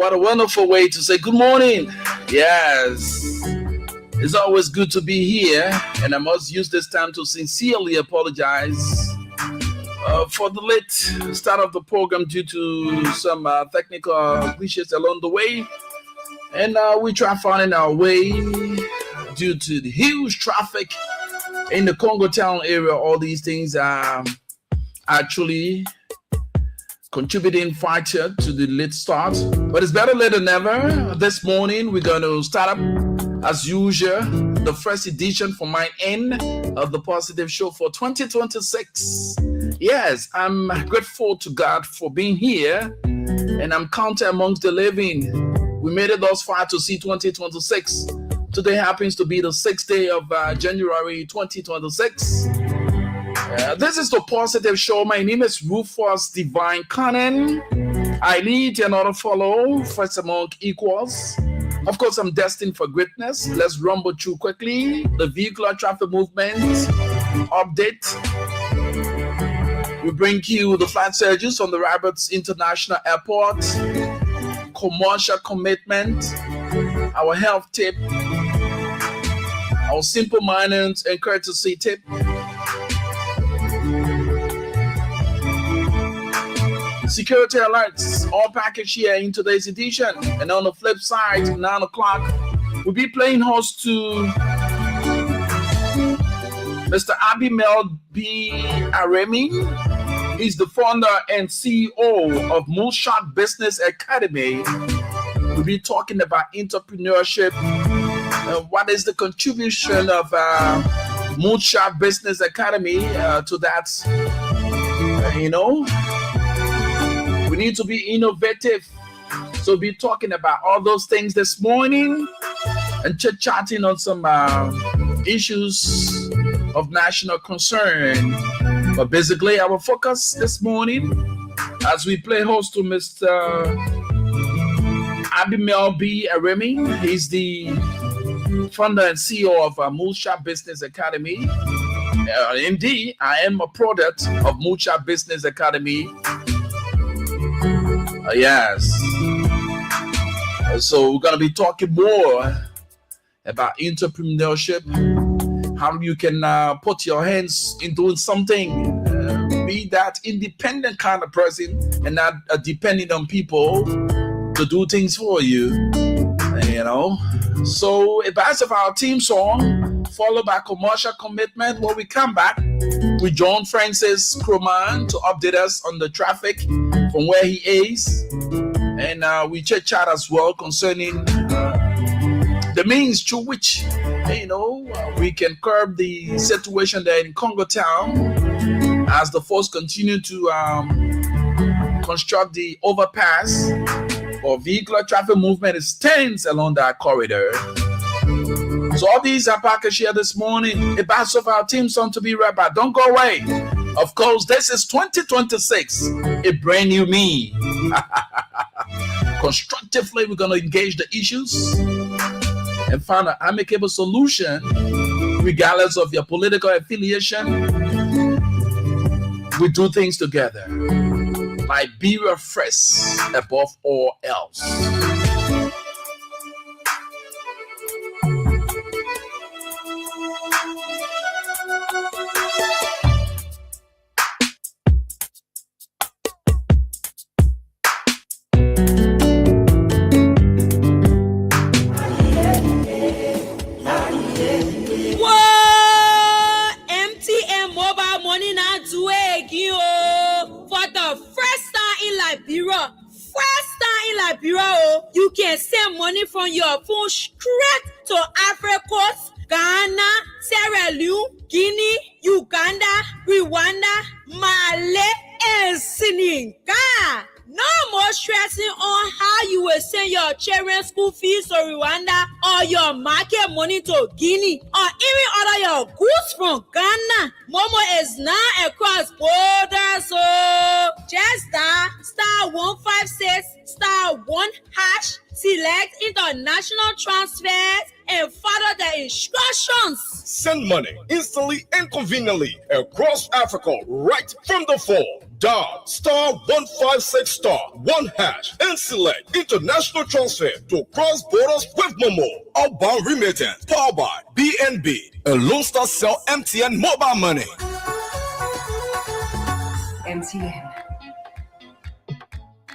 What a wonderful way to say good morning. Yes. It's always good to be here, and I must use this time to sincerely apologize for the late start of the program due to some technical glitches along the way. And we try finding our way due to the huge traffic in the Congo town area. All these things are actually contributing factor to the late start. But it's better late than never. This morning, we're going to start up, as usual, the first edition from my end of the Positive Show for 2026. Yes, I'm grateful to God for being here, and I'm counted amongst the living. We made it thus far to see 2026. Today happens to be the 6th day of January 2026. This is the Positive Show. My name is Rufus Divine Cannon. I lead and not follow, first among equals. Of course, I'm destined for greatness. Let's rumble through quickly the vehicular traffic movement update. We bring you the flight surges on the Roberts International Airport, commercial commitment, our health tip, our simple minds and courtesy tip, security alerts, all packaged here in today's edition. And on the flip side, 9 o'clock, we'll be playing host to Mr. Abimel B. Aremi. He's the founder and CEO of Moonshot Business Academy. We'll be talking about entrepreneurship. What is the contribution of Moonshot Business Academy to that? We need to be innovative. So we'll be talking about all those things this morning and chit-chatting on some issues of national concern. But basically, our focus this morning, as we play host to Mr. Abimel B. Aremi, he's the founder and CEO of Moonshot Business Academy. Indeed, I am a product of Moonshot Business Academy. Yes. So we're going to be talking more about entrepreneurship, how you can put your hands in doing something, be that independent kind of person and not depending on people to do things for you, So a bit of our theme song, followed by commercial commitment. When we come back with John Francis Croman to update us on the traffic from where he is. And we chat as well concerning the means through which, we can curb the situation there in Congo town as the force continue to construct the overpass or vehicular traffic movement is tense along that corridor. So all these are packaged here this morning. A batch of our team song to be right back. Don't go away. Of course, this is 2026, a brand new me. Constructively, we're going to engage the issues and find an amicable solution, regardless of your political affiliation. We do things together. Liberia first, above all else. You can send money from your phone straight to Africa, Ghana, Sierra Leone, Guinea, Uganda, Rwanda, Mali, and Senegal. No more stressing on how you will send your children's school fees to Rwanda or your market money to Guinea or even order your goods from Ghana. Momo is now across borders, so just dial *156*1#, select international transfers and follow the instructions. Send money instantly and conveniently across Africa right from the phone. Dial *156*1# and select international transfer to cross borders with Momo. Outbound remittance powered by BNB. A Lone Star Cell MTN mobile money. MTN.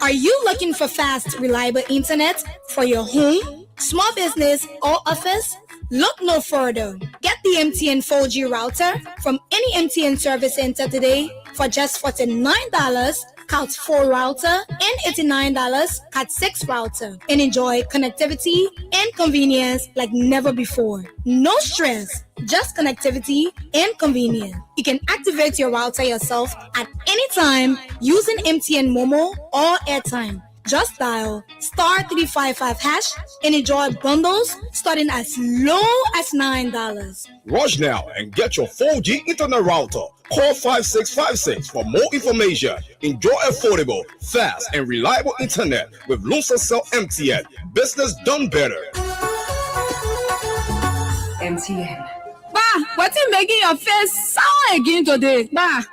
Are you looking for fast, reliable internet for your home, small business, or office? Look no further. Get the MTN 4G router from any MTN service center today for just $49 Cat 4 router and $89 Cat 6 router, and enjoy connectivity and convenience like never before. No stress, just connectivity and convenience. You can activate your router yourself at any time using MTN Momo or airtime. Just dial *355# and enjoy bundles starting as low as $9. Rush now and get your 4G internet router. Call 5656 for more information. Enjoy affordable, fast, and reliable internet with Lone Star Cell MTN. Business done better. MTN. What's making your face sour again today?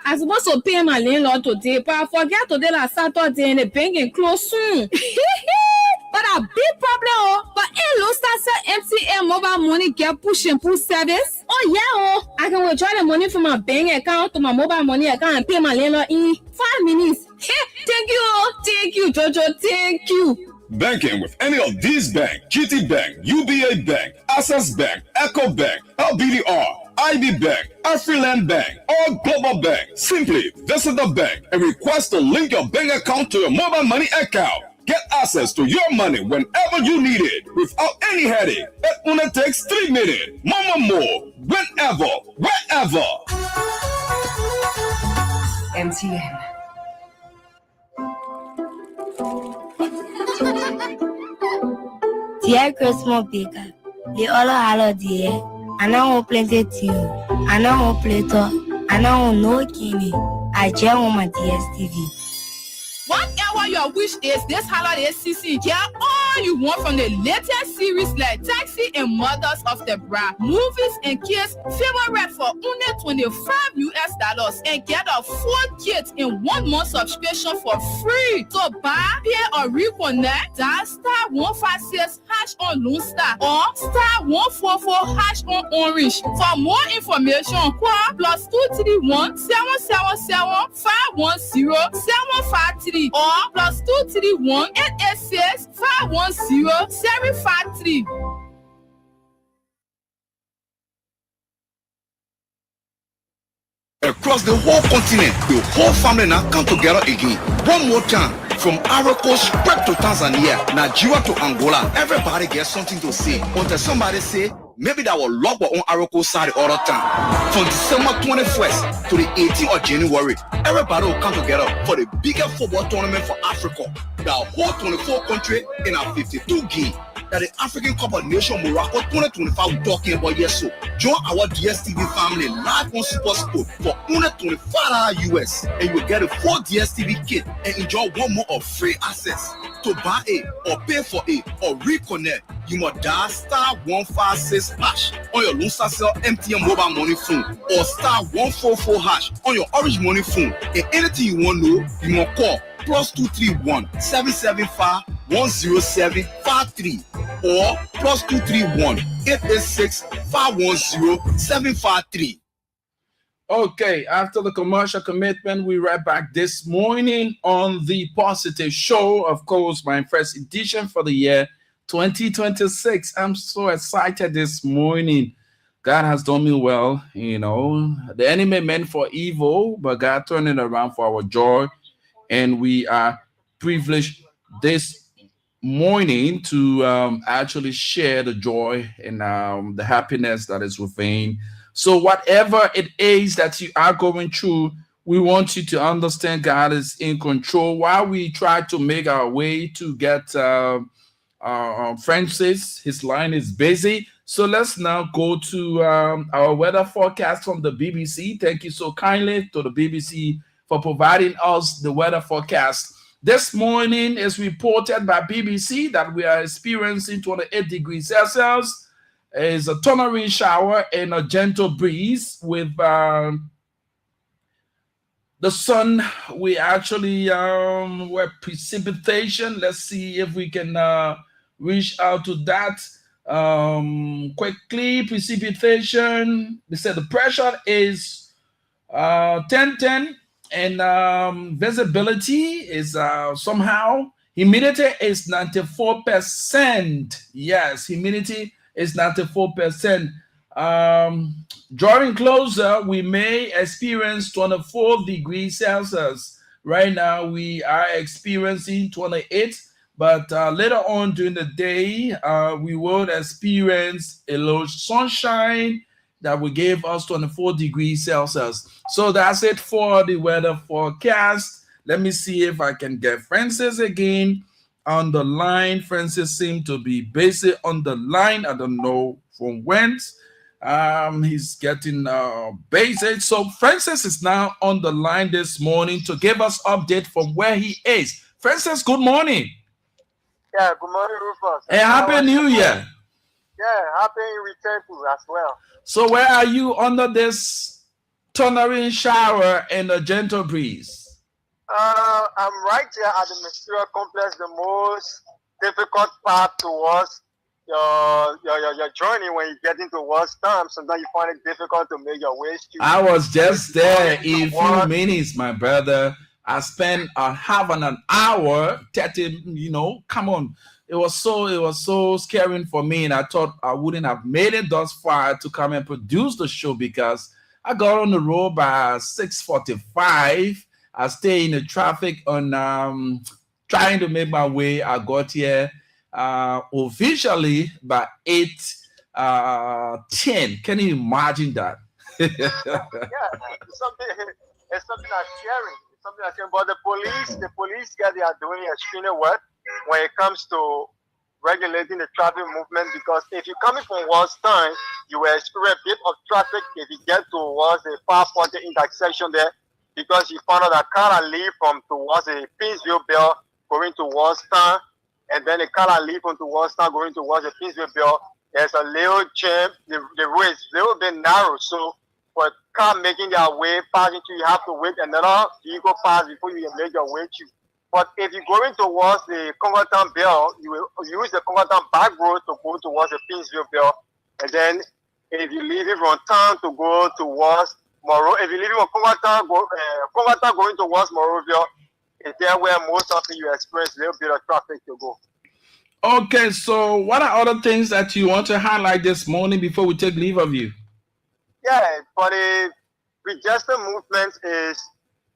I'm supposed to pay my landlord today, but I forget today last Saturday and the bank is closed soon. But a big problem, but in Lone Star Cell MTN mobile money get push and pull service. Oh yeah, I can withdraw the money from my bank account to my mobile money account and pay my landlord in 5 minutes. Thank you, Jojo, thank you. Banking with any of these banks: GT Bank, UBA Bank, Access Bank, Echo Bank, LBDR, IB Bank, Afriland Bank, or Global Bank. Simply visit the bank and request to link your bank account to your mobile money account. Get access to your money whenever you need it without any headache. It only takes 3 minutes. More, whenever, wherever. MTN. Dear Christmas Baker, the all holiday, and I want plenty tea, and I want plato, and I want no kidney. I just want my DSTV. Whatever your wish is this holiday season, get all you want from the latest series like Taxi and Mothers of the Bride, movies and kids favorite for only $25 and get a 4 kids in 1 month subscription for free. So buy, pay or reconnect, dial *156# on Lone Star or *144# on Orange. For more information, call +231 777 510 753 or +231 886 510 753. Across the whole continent, the whole family now come together again. One more time. From Arako spread to Tanzania, Nigeria to Angola, everybody gets something to say. Until somebody say, maybe that will lock on Arako side all the time. From December 21st to the 18th of January, everybody will come together for the biggest football tournament for Africa. The whole 24 country in our 52 game. That the African Cup of Nations Morocco 2025 we're talking about yes. So join our DSTV family live on Super Sport for only $25 US, and you will get a 4 DSTV kit and enjoy 1 more of free access. To buy it or pay for it or reconnect, you must dial *156# on your Lone Star Cell MTN mobile money phone or *144# on your Orange money phone. And anything you want to know, you must call +231 775 10753 or +231 886 510 753. Okay, after the commercial commitment, we right back this morning on the Positive Show. Of course, my first edition for the year 2026. I'm so excited this morning. God has done me well. You know, the enemy meant for evil, but God turned it around for our joy. And we are privileged this morning to actually share the joy and the happiness that is within. So whatever it is that you are going through, we want you to understand God is in control. While we try to make our way to get Francis, his line is busy. So let's now go to our weather forecast from the BBC. Thank you so kindly to the BBC for providing us the weather forecast. This morning is reported by BBC that we are experiencing 28 degrees Celsius. Is a thundery shower and a gentle breeze with the The sun, we actually were precipitation. Let's see if we can reach out to that quickly. Precipitation. They said the pressure is 1010, and visibility is somehow humidity is 94%. Yes, humidity is 94%. Drawing closer, we may experience 24 degrees Celsius. Right now, we are experiencing 28, but later on during the day, we will experience a little sunshine that will give us 24 degrees Celsius. So that's it for the weather forecast. Let me see if I can get Francis again on the line. Francis seemed to be busy on the line. I don't know from whence. He's getting basic. So Francis is now on the line this morning to give us update from where he is. Francis, good morning. Yeah, good morning, Rufus. And Happy New Year. Yeah, happy return to as well. So where are you under this thundering shower and a gentle breeze? I'm right here at the Mysterious Complex, the most difficult part towards your journey when you get into work time. Sometimes you find it difficult to make your way to. I was just there in a few minutes, my brother. I spent half an hour, 30, come on. It was so scary for me, and I thought I wouldn't have made it thus far to come and produce the show because I got on the road by 6:45. I stay in the traffic on trying to make my way. I got here officially by 8:10. Can you imagine that? Yeah, it's something that's scary. It's something that's scary. But the police guys, they are doing extremely well when it comes to regulating the traffic movement, because if you're coming from Wallstein, you will experience a bit of traffic if you get towards the far point intersection there, because you found out that car leave from towards the Pinsville Bell going to Wallstein, and then the car leave from towards Wallstein going towards the Pinsville Bell. There's a little jam. The road is a little bit narrow, so for car making their way past into, you have to wait another vehicle pass before you can make your way to. But if you're going towards the Congotown Bell, you will use the Congotown back road to go towards the Pinsville Bell. And then if you leave it from town to go towards Moreau, if you leave it from Congotown going towards Moroville, it's there where most often you experience a little bit of traffic to go. Okay, so what are other things that you want to highlight this morning before we take leave of you? Yeah, for the congestion movement is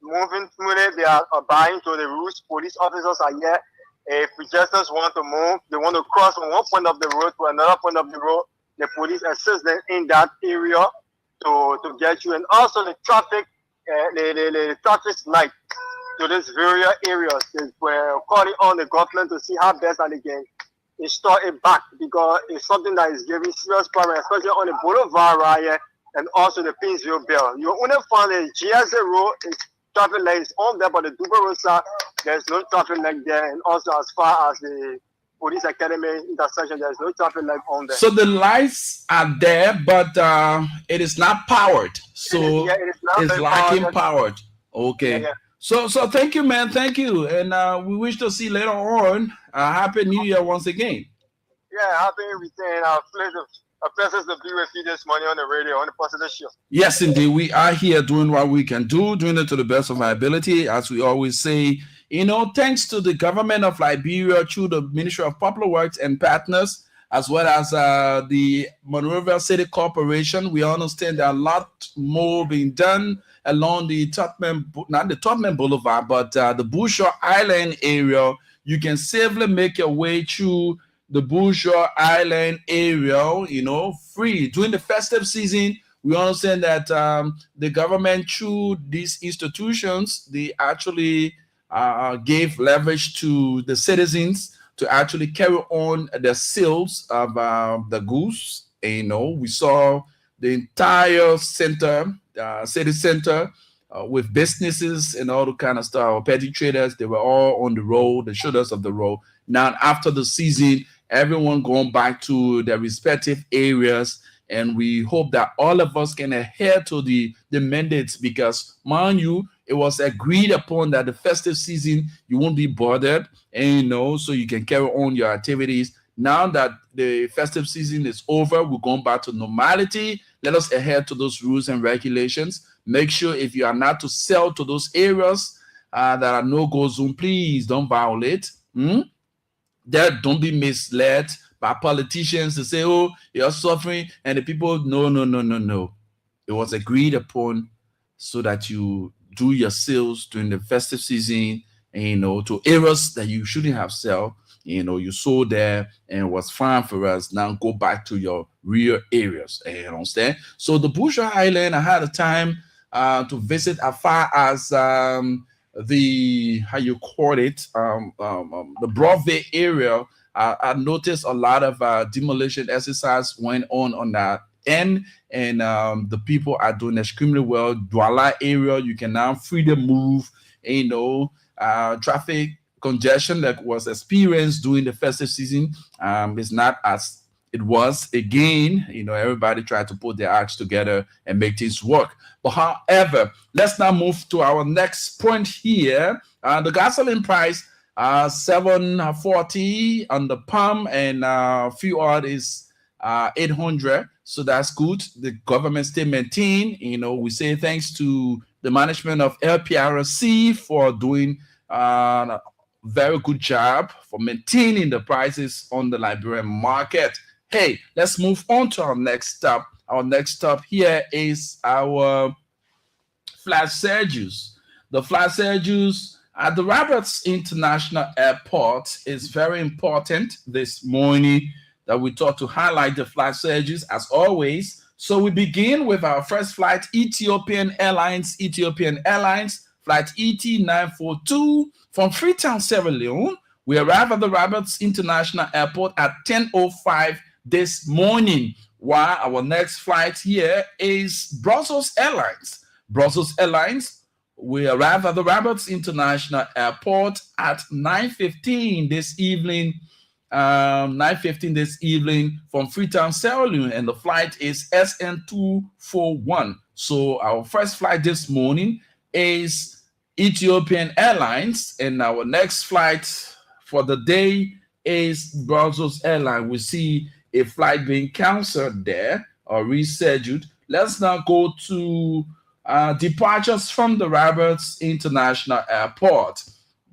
moving smoothly. They are abiding to the rules. Police officers are here. If pedestrians want to move, they want to cross from one point of the road to another point of the road, the police assist them in that area to get you. And also the traffic, the traffic light to these various areas. We're calling on the government to see how best they can install it back, because it's something that is giving serious problem, especially on the boulevard right here and also the Pinsville Bell. You only find the GSA road is traffic light is on there, but the Duba Road side, there's no traffic light there. And also as far as the Police Academy intersection, there's no traffic light on there. So the lights are there, but it is not powered. So it's lacking powered. Okay. Yeah. So thank you, man. Thank you. And we wish to see later on. Happy New Year once again. Yeah, happy return. A pleasure to be with you this morning on the radio, on the Positive Show. Yes, indeed. We are here doing what we can do, doing it to the best of our ability. As we always say, thanks to the government of Liberia through the Ministry of Public Works and partners, as well as the Monrovia City Corporation. We understand there are a lot more being done along the not the Tubman Boulevard, but the Bushore Island area. You can safely make your way through the Bushore Island area, free. During the festive season, we understand that the government, through these institutions, they actually gave leverage to the citizens to actually carry on the sales of the goods. We saw the entire center, city center, with businesses and all the kind of stuff. Our petty traders, they were all on the road, the shoulders of the road. Now, after the season, everyone going back to their respective areas, and we hope that all of us can adhere to the mandates, because, mind you, it was agreed upon that the festive season you won't be bothered, and so you can carry on your activities. Now that the festive season is over, we're going back to normality. Let us adhere to those rules and regulations. Make sure if you are not to sell to those areas that are no-go zone, please don't violate. That don't be misled by politicians to say, oh, you're suffering, and the people, no. It was agreed upon so that you do your sales during the festive season, and to areas that you shouldn't have sold. You sold there and it was fine for us. Now go back to your real areas. You understand? So the Bushra Island, I had a time to visit as far as the how you call it, the Broadway area. I noticed a lot of demolition exercise went on that end, and the people are doing extremely well. Douala area, you can now freely move. Traffic congestion that was experienced during the festive season is not as it was again. Everybody tried to put their acts together and make things work. But however, let's now move to our next point here. The gasoline price, 740 on the pump, and fuel oil is 800. So that's good. The government still maintain. We say thanks to the management of LPRC for doing very good job for maintaining the prices on the Liberian market. Hey, let's move on to our next stop. Our next stop here is our flash sales. The flash sales at the Roberts International Airport is very important this morning that we thought to highlight the flash sales as always. So we begin with our first flight, Ethiopian Airlines, flight ET942 from Freetown, Sierra Leone. We arrive at the Roberts International Airport at 10:05 this morning, while our next flight here is Brussels Airlines. We arrive at the Roberts International Airport at 9:15 this evening. 9:15 this evening from Freetown, Sierra Leone, and the flight is SN241. So our first flight this morning is Ethiopian Airlines, and our next flight for the day is Brussels Airlines. We see a flight being canceled there or rescheduled. Let's now go to departures from the Roberts International Airport.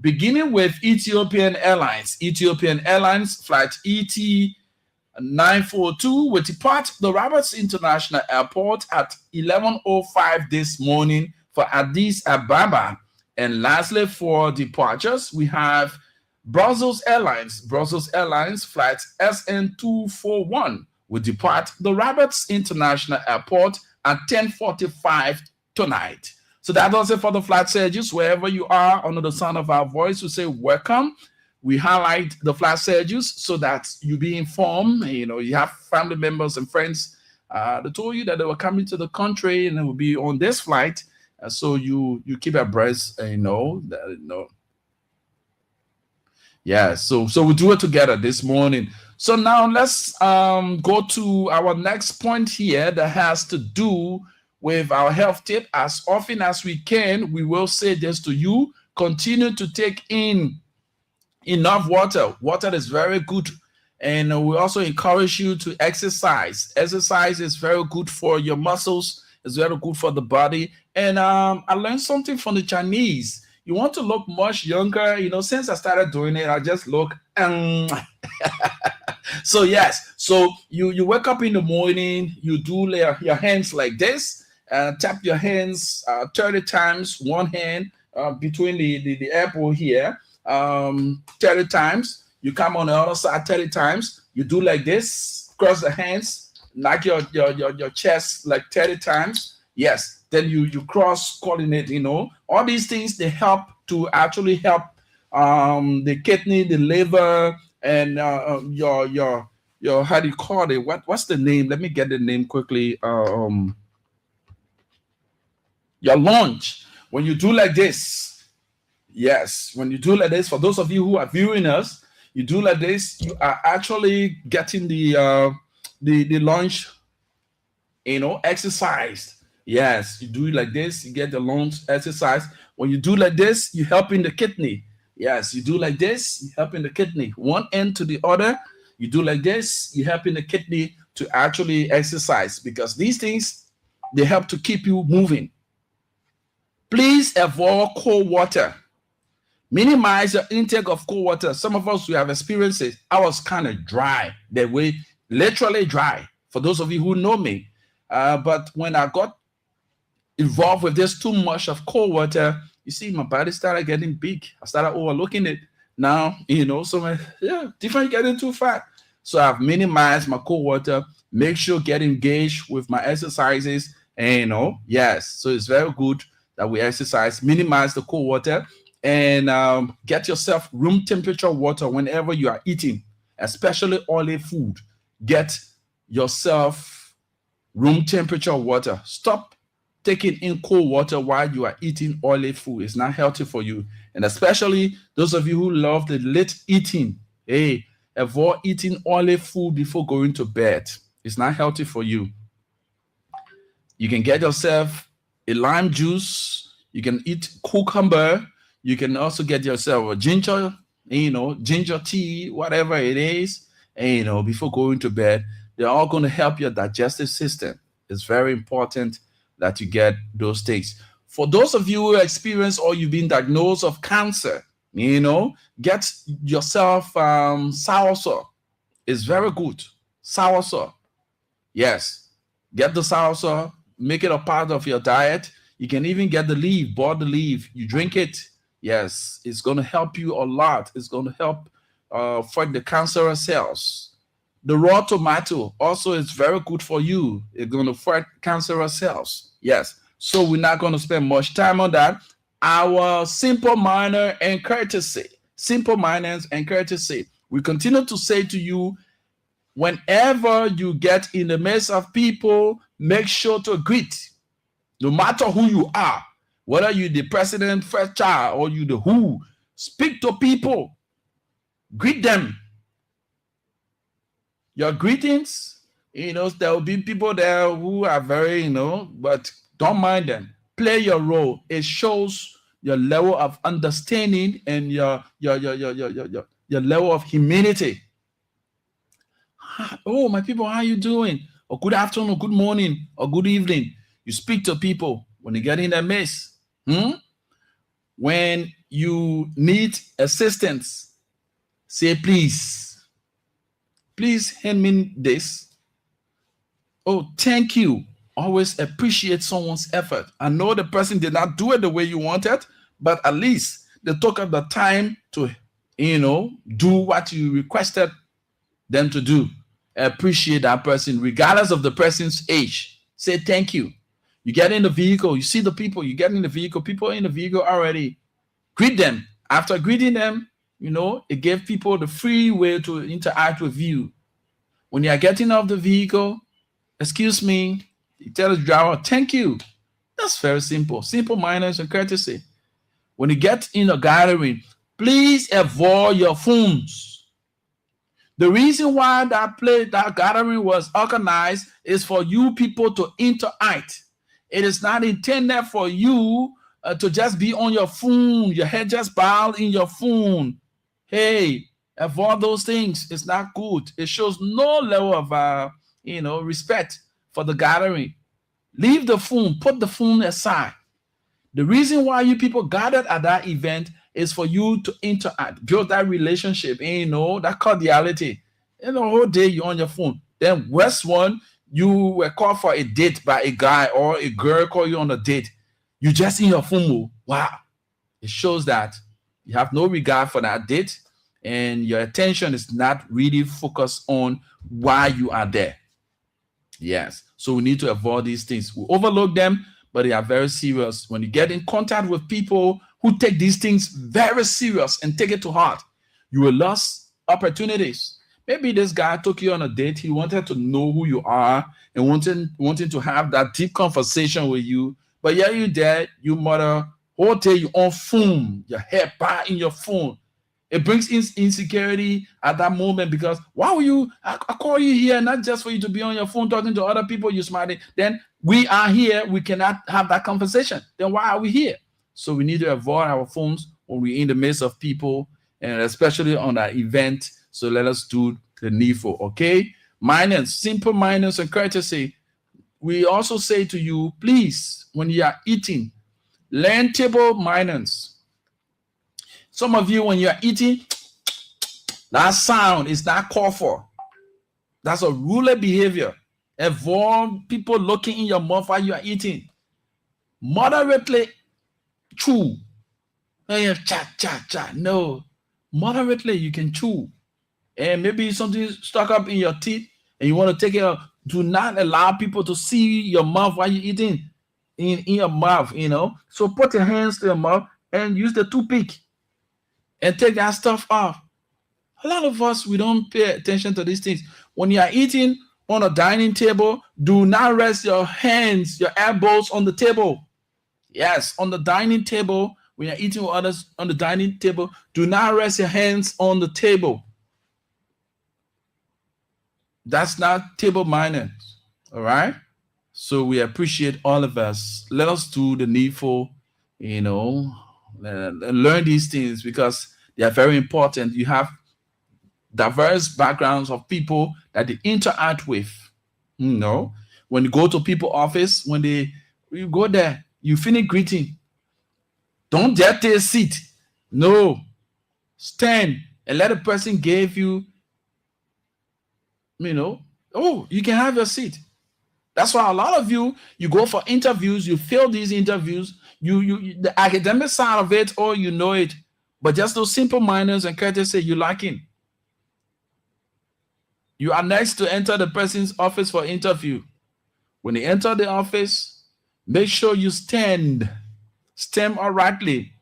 Beginning with Ethiopian Airlines. Ethiopian Airlines flight ET942 will depart the Roberts International Airport at 11:05 this morning for Addis Ababa. And lastly, for departures, we have Brussels Airlines. Brussels Airlines flight SN241 will depart the Roberts International Airport at 10:45 tonight. So that does it for the flight schedules. Wherever you are under the sound of our voice, we say welcome. We highlight the flight schedules so that you be informed. You have family members and friends that told you that they were coming to the country and they will be on this flight. So you keep abreast, Yeah, so we do it together this morning. So now let's go to our next point here that has to do with our health tip. As often as we can, we will say this to you: continue to take in enough water. Water is very good, and we also encourage you to exercise. Exercise is very good for your muscles. It's very good for the body. And I learned something from the Chinese. You want to look much younger. Since I started doing it, I just look. So yes, so you wake up in the morning, you do your hands like this, tap your hands 30 times, one hand between the elbow here, 30 times. You come on the other side 30 times. You do like this, cross the hands, knock your chest like 30 times. Yes. Then you cross coordinate. All these things, they help to actually help the kidney, the liver, and your how do you call it? What's the name? Let me get the name quickly. Your lungs. When you do like this, yes, when you do like this, for those of you who are viewing us, you do like this, you are actually getting the lunge, exercised. Yes, you do it like this, you get the lungs exercise. When you do like this, you help in the kidney. Yes, you do like this, you help in the kidney. One end to the other, you do like this, you help in the kidney to actually exercise because these things they help to keep you moving. Please avoid cold water. Minimize your intake of cold water. Some of us we have experienced it. I was kind of dry, the way literally dry. For those of you who know me, but when I got involved with this too much of cold water, you see, my body started getting big. I started overlooking it. Now, so different getting too fat. So I've minimized my cold water, make sure get engaged with my exercises, and yes. So it's very good that we exercise, minimize the cold water, and get yourself room temperature water whenever you are eating, especially oily food. Get yourself room temperature water. Stop taking in cold water while you are eating oily food. It's not healthy for you. And especially those of you who love the late eating, hey, avoid eating oily food before going to bed. It's not healthy for you. You can get yourself a lime juice. You can eat cucumber. You can also get yourself a ginger, ginger tea, whatever it is, and before going to bed. They're all going to help your digestive system. It's very important that you get those things. For those of you who experience or you've been diagnosed of cancer, get yourself soursop. It's very good. Soursop. Yes. Get the soursop. Make it a part of your diet. You can even get the leaf, boil the leaf. You drink it. Yes. It's going to help you a lot. It's going to help fight the cancerous cells. The raw tomato also is very good for you. It's going to fight cancerous cells. Yes. So we're not going to spend much time on that. Our simple manner and courtesy. Simple manners and courtesy. We continue to say to you, whenever you get in the midst of people, make sure to greet. No matter who you are, whether you're the president, first child, or you the who, speak to people. Greet them. Your greetings, there will be people there who are very, but don't mind them. Play your role. It shows your level of understanding and your level of humility. Oh, my people, how are you doing? Or good afternoon, or good morning, or good evening. You speak to people when you get in their midst. When you need assistance, say please. Please hand me this. Oh, thank you. Always appreciate someone's effort. I know the person did not do it the way you wanted, but at least they took up the time to, do what you requested them to do. Appreciate that person, regardless of the person's age. Say thank you. You get in the vehicle, you see the people, you get in the vehicle, people in the vehicle already. Greet them. After greeting them, it gave people the free way to interact with you. When you are getting off the vehicle, excuse me, you tell the driver, thank you. That's very simple. Simple manners and courtesy. When you get in a gathering, please avoid your phones. The reason why that gathering was organized is for you people to interact. It is not intended for you to just be on your phone, your head just bowed in your phone. Hey, avoid those things. It's not good. It shows no level of, respect for the gathering. Leave the phone. Put the phone aside. The reason why you people gathered at that event is for you to interact, build that relationship, that cordiality. The whole day you're on your phone. Then worst one, you were called for a date by a guy or a girl call you on a date. You just in your phone. Wow. It shows that you have no regard for that date and your attention is not really focused on why you are there. Yes. So we need to avoid these things. We overlook them, but they are very serious. When you get in contact with people who take these things very serious and take it to heart, you will lose opportunities. Maybe this guy took you on a date. He wanted to know who you are and wanting to have that deep conversation with you. But yeah, you there, you mother, whole day you on phone, your head bar in your phone. It brings insecurity at that moment, because why will you, I call you here, not just for you to be on your phone talking to other people, you smiling. Then we are here, we cannot have that conversation. Then why are we here? So we need to avoid our phones when we're in the midst of people, and especially on that event. So let us do the needful, okay? Manners, simple manners and courtesy. We also say to you, please, when you are eating, learn table manners. Some of you, when you are eating, that sound is not called for. That's a ruler behavior. Avoid people looking in your mouth while you are eating. Moderately chew. Cha. No. Moderately, you can chew. And maybe something stuck up in your teeth and you want to take it out. Do not allow people to see your mouth while you're eating in your mouth, So put your hands to your mouth and use the toothpick and take that stuff off. A lot of us, we don't pay attention to these things. When you are eating on a dining table, do not rest your hands, your elbows on the table. Yes, on the dining table, when you're eating with others on the dining table, do not rest your hands on the table. That's not table manners, all right? So we appreciate all of us. Let us do the needful, and learn these things, because they are very important. You have diverse backgrounds of people that they interact with. When you go to people's office, you go there, you finish greeting. Don't just take a seat. No. Stand and let the person give you, you can have your seat. That's why a lot of you go for interviews, you fail these interviews, you the academic side of it, or you know it, but just those simple manners and courtesy you lacking. You are next to enter the person's office for interview. When you enter the office, make sure you stand uprightly.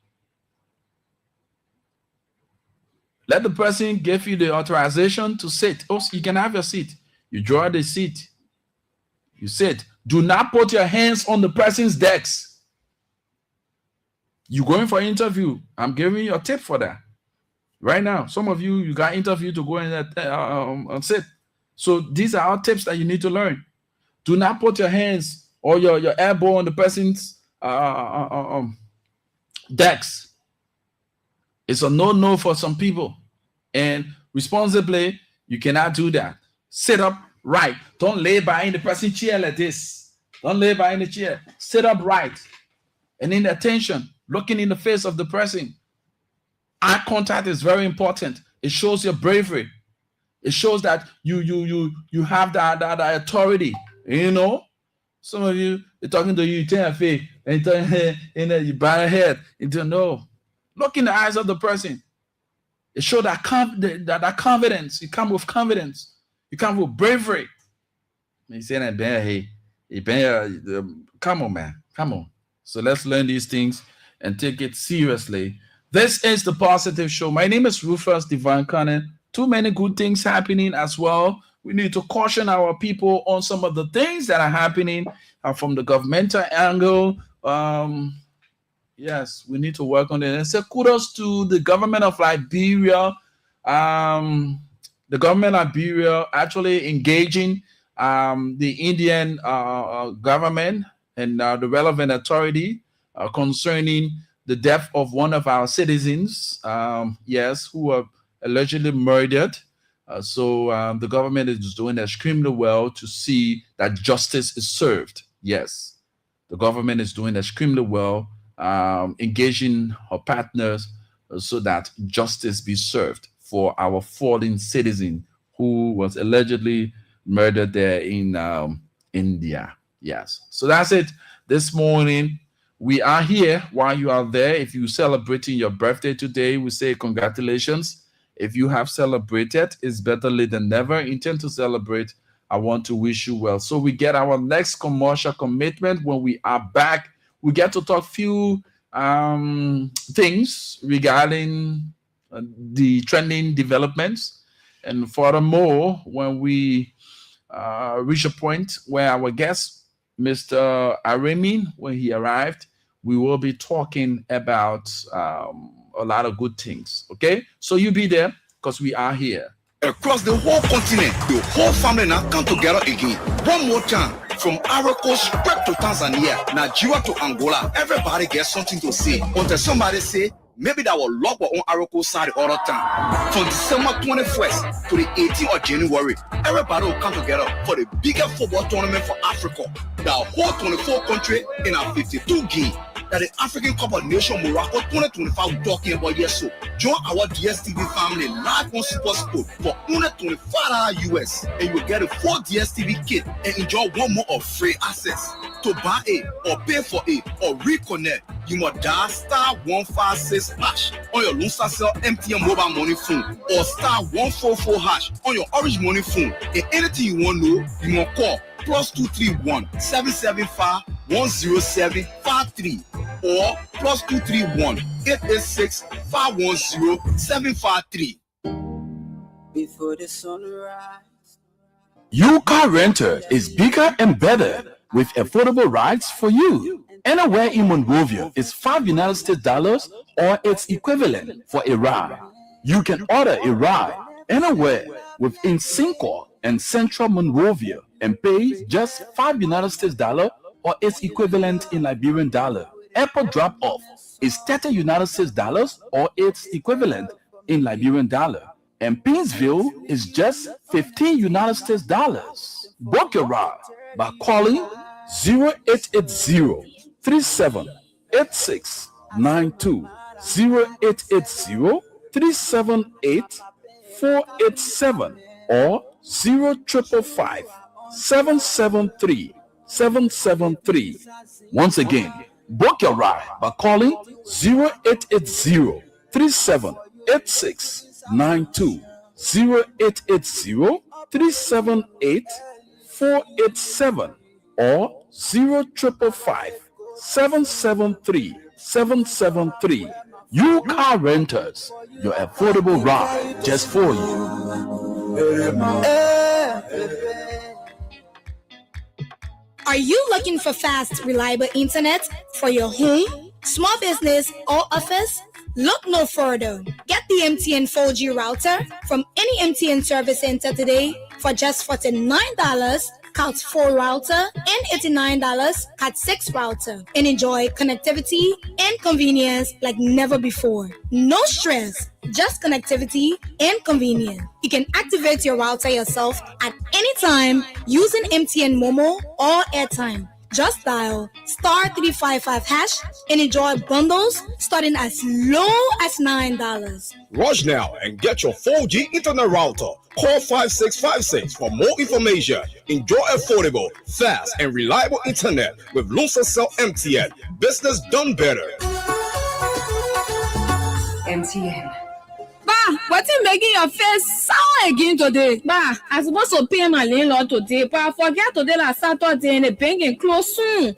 Let the person give you the authorization to sit. Oh, you can have your seat. You draw the seat. You sit. Do not put your hands on the person's desk. You're going for an interview. I'm giving you a tip for that. Right now, some of you got interview to go in and sit. So these are all tips that you need to learn. Do not put your hands or your elbow on the person's desk. It's a no for some people. And responsibly, you cannot do that. Sit up right. Don't lay by in the person's chair like this. Don't lay by in the chair. Sit up right. And in attention, looking in the face of the person. Eye contact is very important. It shows your bravery. It shows that you have that authority. Some of you, they're talking to you, you turn your face, and you bow your head. You don't know. Look in the eyes of the person. It shows that confidence. You come with confidence. You come with bravery. You say that, hey, come on, man. Come on. So let's learn these things and take it seriously. This is the Positive Show. My name is Rufus Divine Cunning. Too many good things happening as well. We need to caution our people on some of the things that are happening from the governmental angle. Yes, we need to work on it. And so kudos to the government of Liberia. The government of Liberia actually engaging the Indian government and the relevant authority concerning the death of one of our citizens, who were allegedly murdered. So the government is doing extremely well to see that justice is served. Yes, the government is doing extremely well, engaging our partners so that justice be served for our fallen citizen who was allegedly murdered there in India. Yes, so that's it this morning. We are here while you are there. If you're celebrating your birthday today, we say congratulations. If you have celebrated, it's better late than never. Intend to celebrate. I want to wish you well. So we get our next commercial commitment. When we are back, we get to talk few things regarding the trending developments. And furthermore, when we reach a point where our guest, Mr. Aramin, when he arrived, we will be talking about a lot of good things. Okay, so you be there because we are here. Across the whole continent, the whole family now come together again. One more time, from Ivory Coast straight to Tanzania, Nigeria to Angola, everybody gets something to say. Until somebody say, maybe that will lock on Ivory Coast side all the time. From December 21st to the 18th of January, everybody will come together for the biggest football tournament for Africa. The whole 24 country in a 52 game. That the African Cup of Nations Morocco 2025 we're talking about here. So join our DSTV family live on Super Sport for only $25 US, and you will get a full DSTV kit and enjoy one more of free access. To buy it or pay for it or reconnect, you must dial *156# on your Lunsa Cell MTN mobile money phone or *144# on your Orange money phone. And anything you want to know, you must call +231 775 10753 or +231 886 510 753. Before the sunrise. Car Renter is bigger and better with affordable rides for you. Anywhere in Monrovia is $5 or its equivalent for a ride. You can order a ride anywhere within Cinco and Central Monrovia and pay just $5 or its equivalent in Liberian dollar. Airport drop-off is $30 or its equivalent in Liberian dollar. And Pinsville is just $15. Book your ride by calling 0880-3786-92, 0880-378-487, or 0555-773-773. Once again, book your ride by calling 0880-3786-92, 0880-378-487, or 0555-773-773. Car Renters, your affordable ride just for you. Are you looking for fast, reliable internet for your home, small business, or office? Look no further. Get the MTN 4G router from any MTN service center today for just $49. Cat 4 router and $89 Cat 6 router, and enjoy connectivity and convenience like never before. No stress, just connectivity and convenience. You can activate your router yourself at any time using MTN Momo or airtime. Just dial *355# and enjoy bundles starting as low as $9. Rush now and get your 4G internet router. Call 5656 for more information. Enjoy affordable, fast, and reliable internet with Lunsa Cell MTN. Business done better. MTN. Bah, what is making your face sour again today? Bah, I'm supposed to pay my landlord today, but I forget today that Saturday and the bank is closed soon.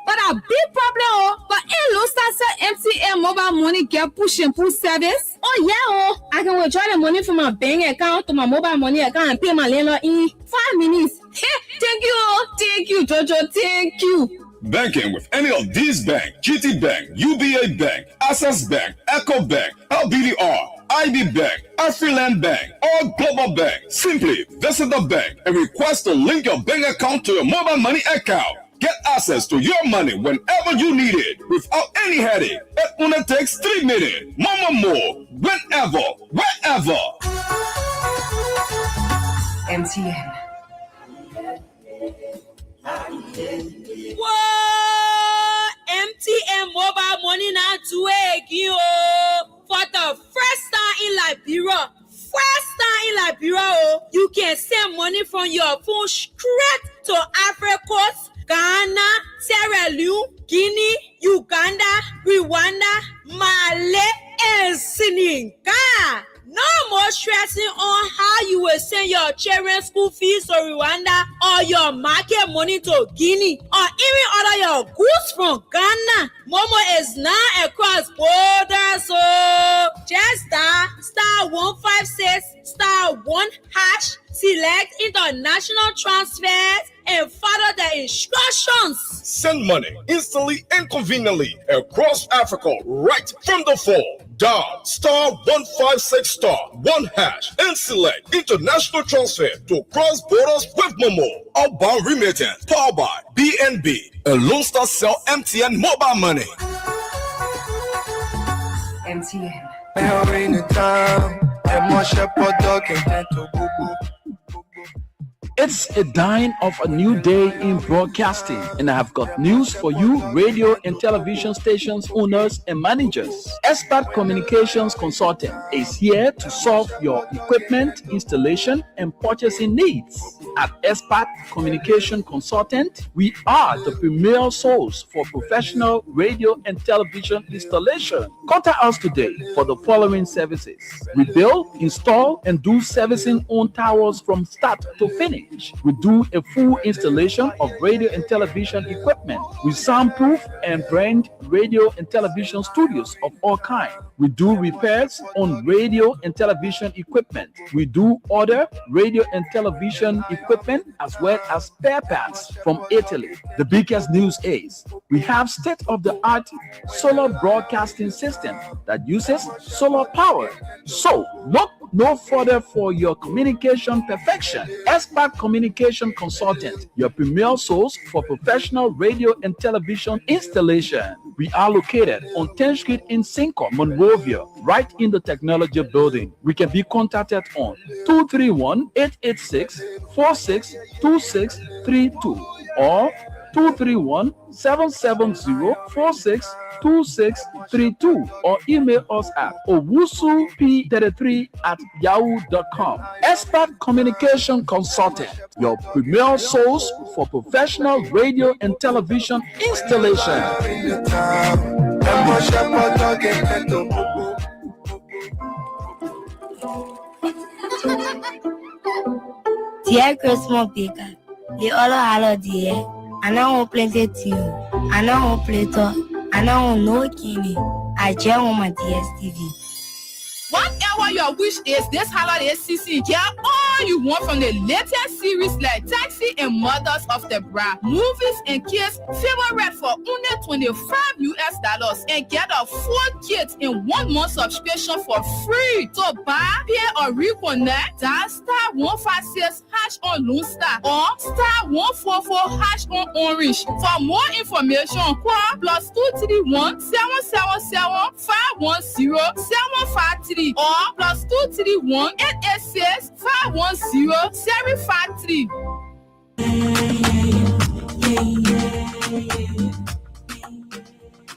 But a big problem, but in Lunsa Cell MTN mobile money get push and pull service. Oh yeah, I can withdraw the money from my bank account to my mobile money account and pay my landlord in 5 minutes. Thank you, Jojo, thank you. Banking with any of these banks: GT Bank, UBA Bank, Access Bank, Echo Bank, LBDR, IB Bank, Afriland Bank, or Global Bank. Simply visit the bank and request to link your bank account to your mobile money account. Get access to your money whenever you need it without any headache. It only takes 3 minutes. More, whenever, wherever. MTN. Whoa! MTN mobile money now to again for the first time in Liberia. You can send money from your phone straight to Africa, Ghana, Sierra Leone, Guinea, Uganda, Rwanda, Mali, and Senegal. No more stressing on how you will send your children's school fees to Rwanda or your market money to Guinea or even order your goods from Ghana. Momo is now across borders, so just dial *156*1#, select international transfers, and follow the instructions. Send money instantly and conveniently across Africa right from the phone. Dial *156*1# and select international transfer to cross borders with Momo. Outbound remittance powered by BNB, a Lone Star Cell MTN mobile money. MTN. It's a dawning of a new day in broadcasting, and I have got news for you, radio and television stations owners and managers. Expert Communications Consultant is here to solve your equipment, installation, and purchasing needs. At Expert Communication Consultant, we are the premier source for professional radio and television installation. Contact us today for the following services. We build, install, and do servicing on towers from start to finish. We do a full installation of radio and television equipment. We soundproof and brand radio and television studios of all kinds. We do repairs on radio and television equipment. We do order radio and television equipment as well as spare parts from Italy. The biggest news is we have state-of-the-art solar broadcasting system that uses solar power. So look no further for your communication perfection. Expert Communication Consultant, your premier source for professional radio and television installation. We are located on 10th Street in Cinco, Monrovia, right in the technology building. We can be contacted on 231-886-462632 or 231-770-462632 or email us at owusup33@yahoo.com. Expert Communication Consultant, your premier source for professional radio and television installation. Dear Christmas Baker, the other holiday, I know plenty to you. I know Plato. I know no kidney. I just want my DSTV. Whatever your wish is this holiday season, get all you want from the latest series like Taxi and Mothers of the Bride, movies and kids favorite for only $25 and get a full kit in 1 month subscription for free. To buy, pay or reconnect, dial *156# on Lone Star or *144# on Orange. For more information, call +231 777 510 753 or +231 886 510 753.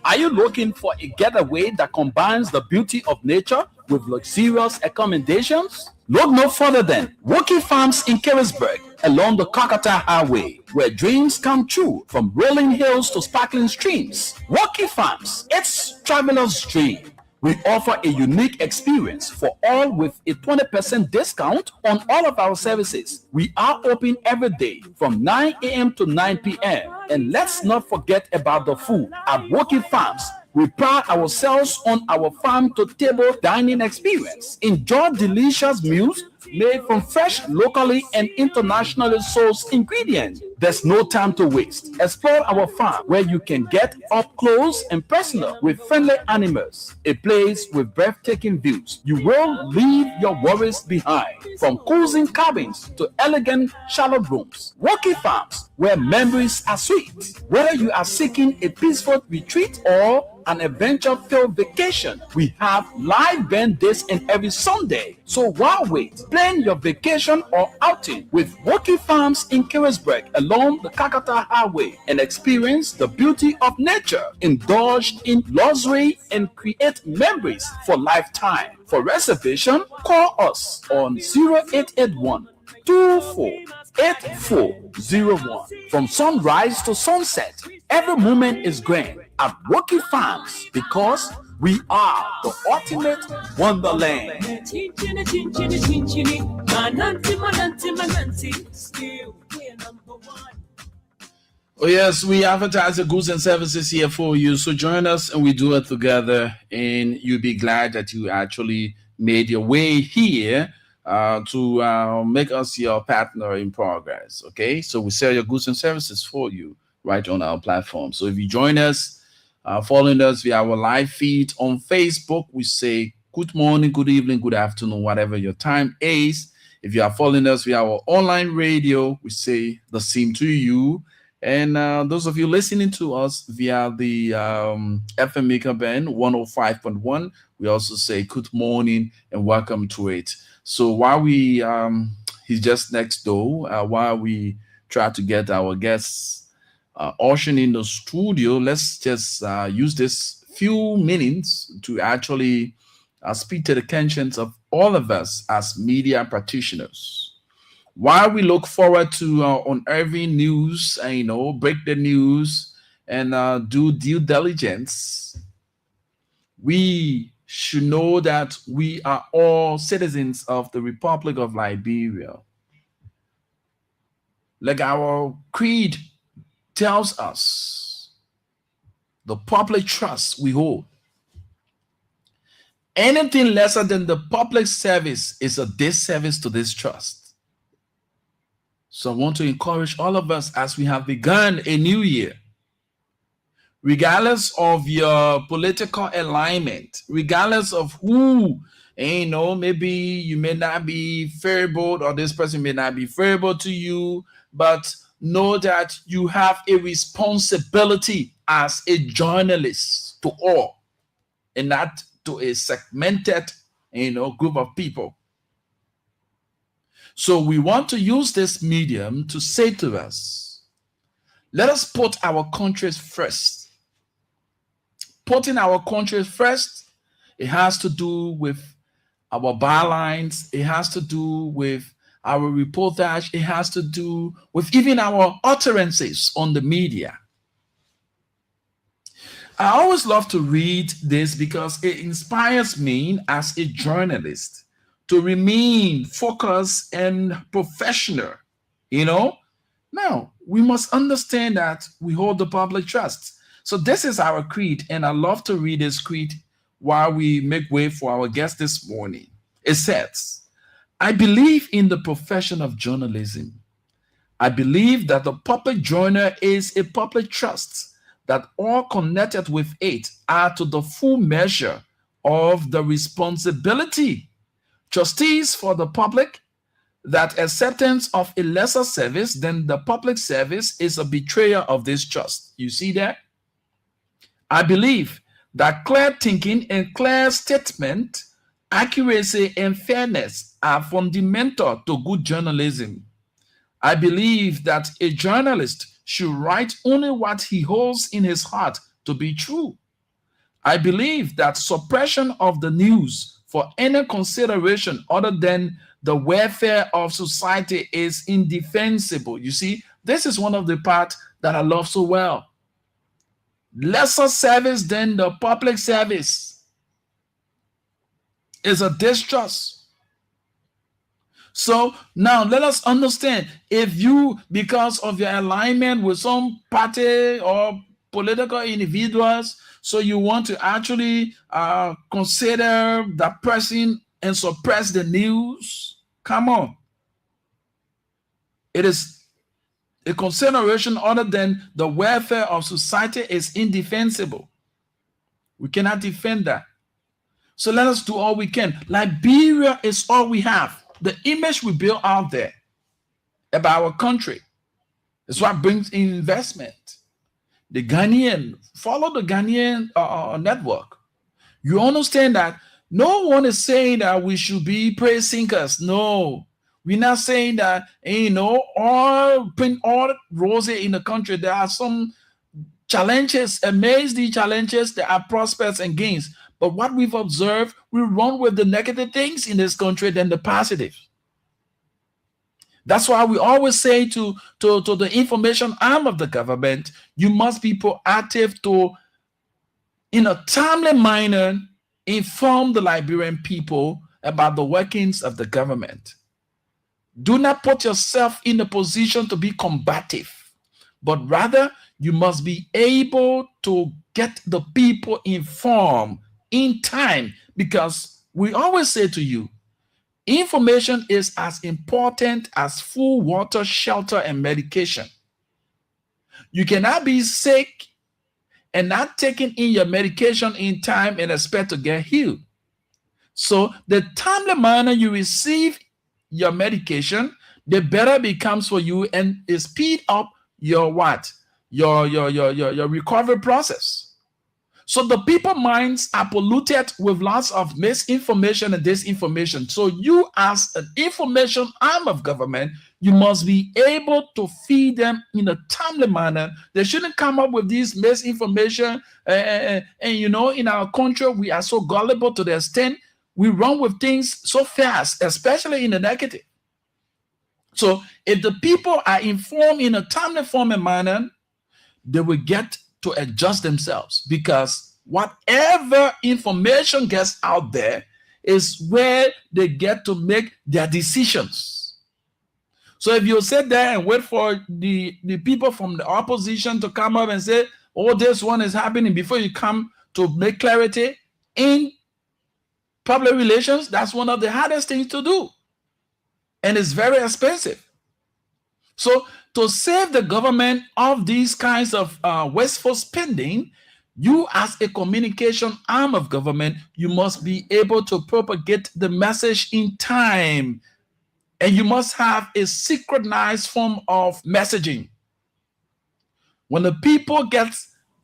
Are you looking for a getaway that combines the beauty of nature with luxurious accommodations? Look no further than Woki Farms in Carisburg along the Kakata Highway, where dreams come true from rolling hills to sparkling streams. Woki Farms, it's traveler's dream. We offer a unique experience for all with a 20% discount on all of our services. We are open every day from 9 a.m. to 9 p.m. And let's not forget about the food. At Woki Farms, we pride ourselves on our farm-to-table dining experience. Enjoy delicious meals made from fresh, locally and internationally sourced ingredients. There's no time to waste. Explore our farm where you can get up close and personal with friendly animals. A place with breathtaking views. You will leave your worries behind. From cozy cabins to elegant shallow rooms. Woki Farms, where memories are sweet. Whether you are seeking a peaceful retreat or an adventure-filled vacation, we have live band days and every Sunday. So why wait? Plan your vacation or outing with Woki Farms in Carisburg along the Kakata Highway and experience the beauty of nature. Indulge in luxury and create memories for lifetime. For reservation, call us on 0881 248401. From sunrise to sunset, every moment is grand at Woki Farms because we are the ultimate wonderland. Oh yes, we advertise the goods and services here for you. So join us and we do it together, and you'll be glad that you actually made your way here to make us your partner in progress. Okay, so we sell your goods and services for you right on our platform. So if you join us, following us via our live feed on Facebook, we say good morning, good evening, good afternoon, whatever your time is. If you are following us via our online radio, we say the same to you. And those of you listening to us via the FM Maker Band 105.1, we also say good morning and welcome to it. So while he's just next door, while we try to get our guests ushering in the studio, let's just use this few minutes to actually speak to the conscience of all of us as media practitioners. While we look forward to unearthing news, and break the news and do due diligence, we should know that we are all citizens of the Republic of Liberia. Like our creed tells us, the public trust we hold. Anything lesser than the public service is a disservice to this trust. So I want to encourage all of us as we have begun a new year, regardless of your political alignment, regardless of who, maybe you may not be favorable or this person may not be favorable to you, but know that you have a responsibility as a journalist to all and not to a segmented, group of people. So we want to use this medium to say to us, let us put our countries first. Putting our countries first, it has to do with our bylines. It has to do with our reportage. It has to do with even our utterances on the media. I always love to read this because it inspires me as a journalist to remain focused and professional. Now we must understand that we hold the public trust. So this is our creed, and I love to read this creed while we make way for our guest this morning. It says, I believe in the profession of journalism. I believe that the public journal is a public trust, that all connected with it are to the full measure of the responsibility trustees for the public, that acceptance of a lesser service than the public service is a betrayal of this trust. You see that? I believe that clear thinking and clear statement, accuracy and fairness are fundamental to good journalism. I believe that a journalist should write only what he holds in his heart to be true. I believe that suppression of the news for any consideration other than the welfare of society is indefensible. You see, this is one of the parts that I love so well. Lesser service than the public service is a distrust. So now let us understand, if you, because of your alignment with some party or political individuals, so you want to actually consider that person and suppress the news, come on. It is a consideration other than the welfare of society is indefensible. We cannot defend that. So let us do all we can. Liberia is all we have. The image we build out there about our country is what brings in investment. The Ghanaian, follow the Ghanaian network. You understand that no one is saying that we should be praise sinkers. No, we're not saying that, all rosy in the country. There are some challenges, amazed the challenges, there are prospects and gains. But what we've observed, we run with the negative things in this country than the positive. That's why we always say to the information arm of the government, you must be proactive to, in a timely manner, inform the Liberian people about the workings of the government. Do not put yourself in a position to be combative, but rather you must be able to get the people informed in time, because we always say to you, Information is as important as food, water, shelter, and medication. You cannot be sick and not taking in your medication in time and expect to get healed. So the timely manner you receive your medication, the better it becomes for you, and it speed up your what? Your recovery process. So the people minds are polluted with lots of misinformation and disinformation. So you, as an information arm of government, you must be able to feed them in a timely manner. They shouldn't come up with these misinformation. And you know, in our country, we are so gullible to the extent we run with things so fast, especially in the negative. So if the people are informed in a timely form and manner, they will get to adjust themselves, because whatever information gets out there is where they get to make their decisions. So if you sit there and wait for the people from the opposition to come up and say, oh, this one is happening, before you come to make clarity in public relations, that's one of the hardest things to do. And it's very expensive. So to save the government of these kinds of wasteful spending, you as a communication arm of government, you must be able to propagate the message in time. And you must have a synchronized form of messaging. When the people get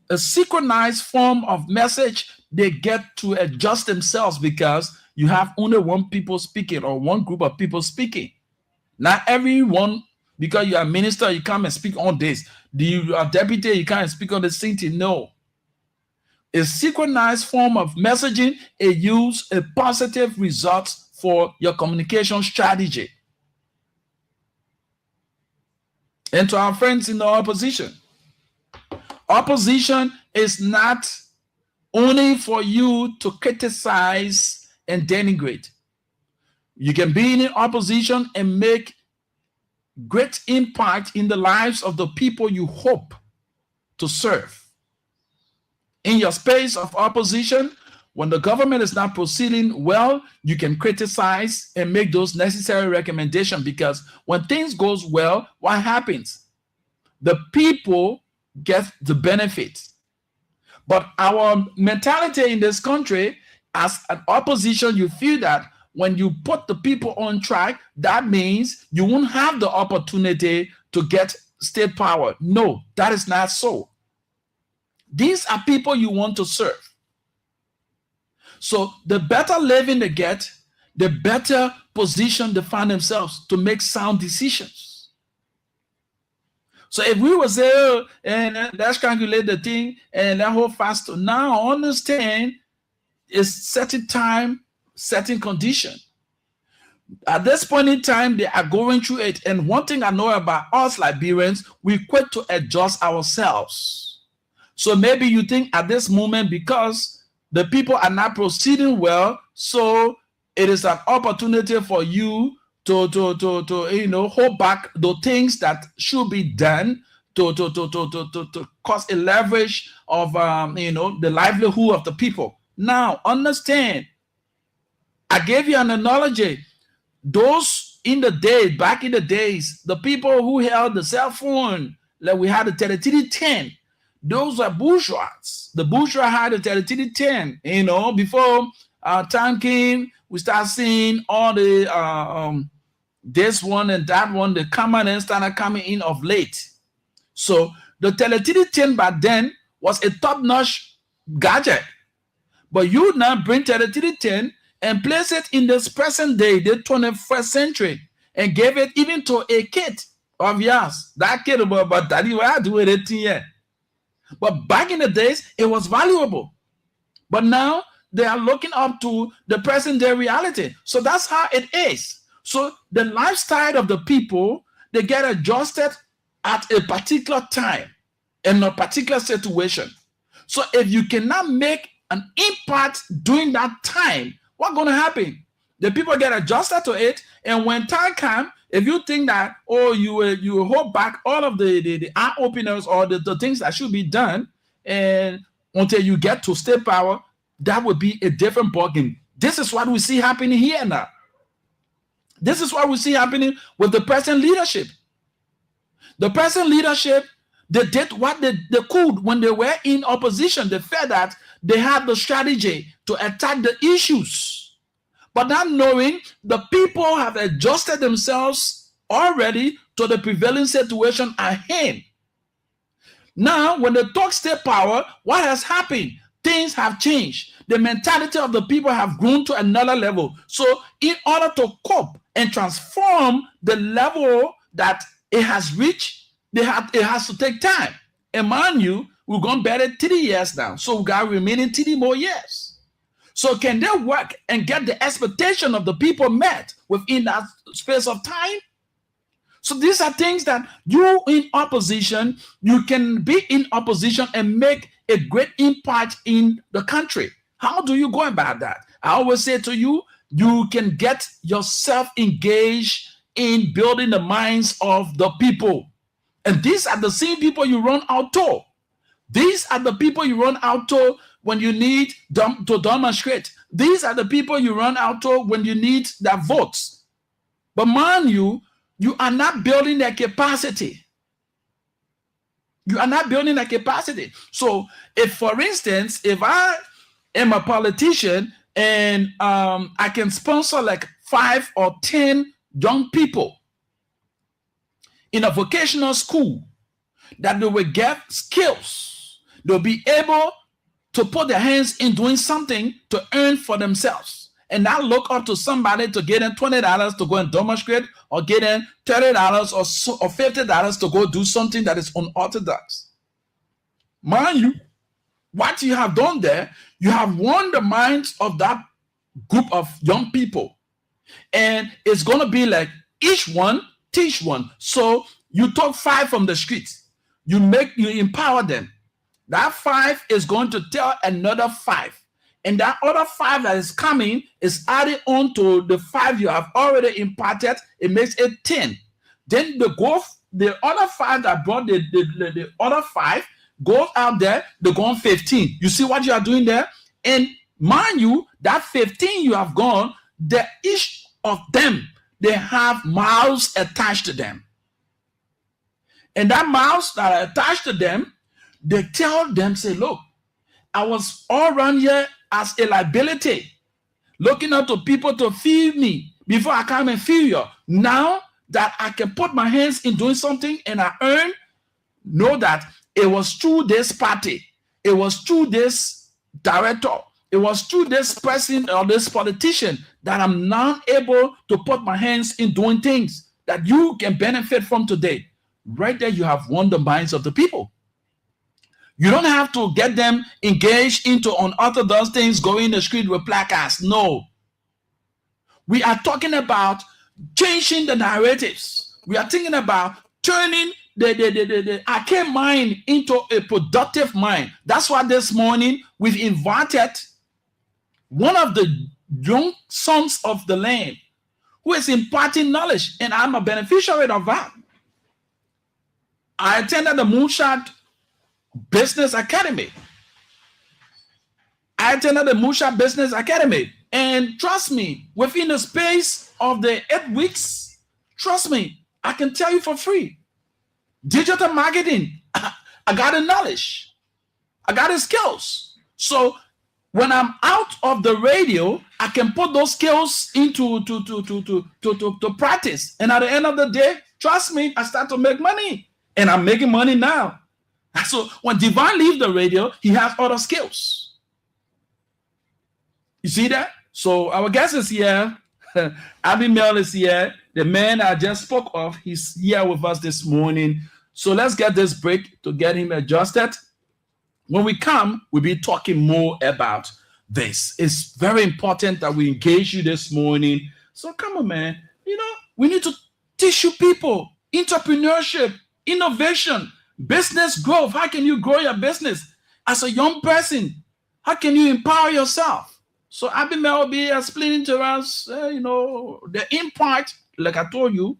a synchronized form of message, they get to adjust themselves, because you have only one people speaking or one group of people speaking. Not everyone, because you are a minister, you come and speak on this. You are deputy, you can't speak on the same thing. No. A synchronized form of messaging, it yields a positive result for your communication strategy. And to our friends in the opposition is not only for you to criticize and denigrate. You can be in opposition and make great impact in the lives of the people you hope to serve. In your space of opposition, when the government is not proceeding well, you can criticize and make those necessary recommendations, because when things goes well, what happens? The people get the benefit. But our mentality in this country, as an opposition, you feel that when you put the people on track, that means you won't have the opportunity to get state power. No, that is not so. These are people you want to serve. So the better living they get, the better position they find themselves to make sound decisions. So if we were say, oh, and let's calculate the thing and that whole fast, now understand it's certain time, certain condition. At this point in time, they are going through it. And one thing I know about us Liberians, we quick to adjust ourselves. So maybe you think at this moment, because the people are not proceeding well, so it is an opportunity for you to hold back the things that should be done to cause a leverage of the livelihood of the people. Now understand, I gave you an analogy. Those in the days, back in the days, the people who held the cell phone, like we had the 3310, those are bourgeois. The bourgeois had the 3310. Before time came, we start seeing all the this one and that one, the common started coming in of late. So the 3310 back then was a top-notch gadget. But you now bring 3310 and place it in this present day, the 21st century, and gave it even to a kid of yours. That kid, but daddy, what I do with it here? But back in the days, it was valuable. But now they are looking up to the present day reality. So that's how it is. So the lifestyle of the people, they get adjusted at a particular time in a particular situation. So if you cannot make an impact during that time, what's going to happen? The people get adjusted to it, and when time comes, if you think that, you hold back all of the eye openers or the things that should be done, and until you get to state power, that would be a different ballgame. This is what we see happening here now. This is what we see happening with the present leadership. The present leadership, they did what they could when they were in opposition. They felt that they had the strategy to attack the issues. But not knowing the people have adjusted themselves already to the prevailing situation at hand. Now, when the talks take power, what has happened? Things have changed. The mentality of the people have grown to another level. So in order to cope and transform the level that it has reached, it has to take time. And mind you, we're going better 3 years now. So we got remaining 3 more years. So can they work and get the expectation of the people met within that space of time? So these are things that you in opposition, you can be in opposition and make a great impact in the country. How do you go about that? I always say to you, you can get yourself engaged in building the minds of the people. And these are the same people you run out to. These are the people you run out to when you need them to demonstrate. These are the people you run out to when you need their votes. But mind you, you are not building their capacity. You are not building their capacity. So if, for instance, if I am a politician and I can sponsor like 5 or 10 young people in a vocational school that they will get skills, they'll be able to put their hands in doing something to earn for themselves. And not look up to somebody to get in $20 to go and demonstrate, or get in $30 or $50 to go do something that is unorthodox. Mind you, what you have done there, you have won the minds of that group of young people. And it's going to be like each one teach one. So you took 5 from the streets. You empower them. That 5 is going to tell another 5. And that other 5 that is coming is added on to the 5 you have already imparted. It makes it 10. Then the other 5 that brought the other 5 goes out there, they go on 15. You see what you are doing there? And mind you, that 15 you have gone, each of them, they have mouths attached to them. And that mouths that are attached to them, they tell them, say, look, I was all around here as a liability, looking up to people to feed me before I come and feed you. Now that I can put my hands in doing something and I earn, know that it was through this party, it was through this director, it was through this person or this politician that I'm now able to put my hands in doing things that you can benefit from today. Right there, you have won the minds of the people. You don't have to get them engaged into unorthodox things, going in the street with placards. No. We are talking about changing the narratives. We are thinking about turning the archaic mind into a productive mind. That's why this morning we've invited one of the young sons of the land who is imparting knowledge, and I'm a beneficiary of that. I attended the Moonshot Business Academy. And trust me, within the space of the 8 weeks, trust me, I can tell you for free. Digital marketing, I got the knowledge. I got the skills. So when I'm out of the radio, I can put those skills into to practice. And at the end of the day, trust me, I start to make money. And I'm making money now. So when Divine leaves the radio, he has other skills. You see that? So our guest is here. Abimael is here. The man I just spoke of, he's here with us this morning. So let's get this break to get him adjusted. When we come, we'll be talking more about this. It's very important that we engage you this morning. So come on, man. You know, we need to teach you people entrepreneurship, innovation, business growth. How can you grow your business as a young person? How can you empower yourself? So Abimael will be explaining to us, the impact, like I told you,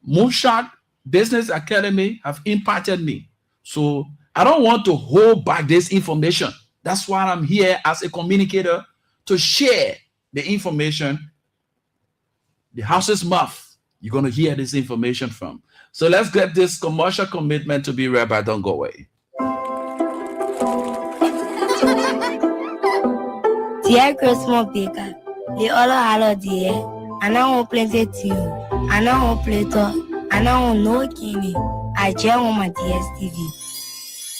Moonshot Business Academy have impacted me. So I don't want to hold back this information. That's why I'm here as a communicator to share the information the house's mouth, you're going to hear this information from. So let's get this commercial commitment to be read by Don't Go Away. Dear Christmas Baker, the other holiday, and I won't play the tune, and I won't play talk, and I won't know Kini. I just want my DSTV.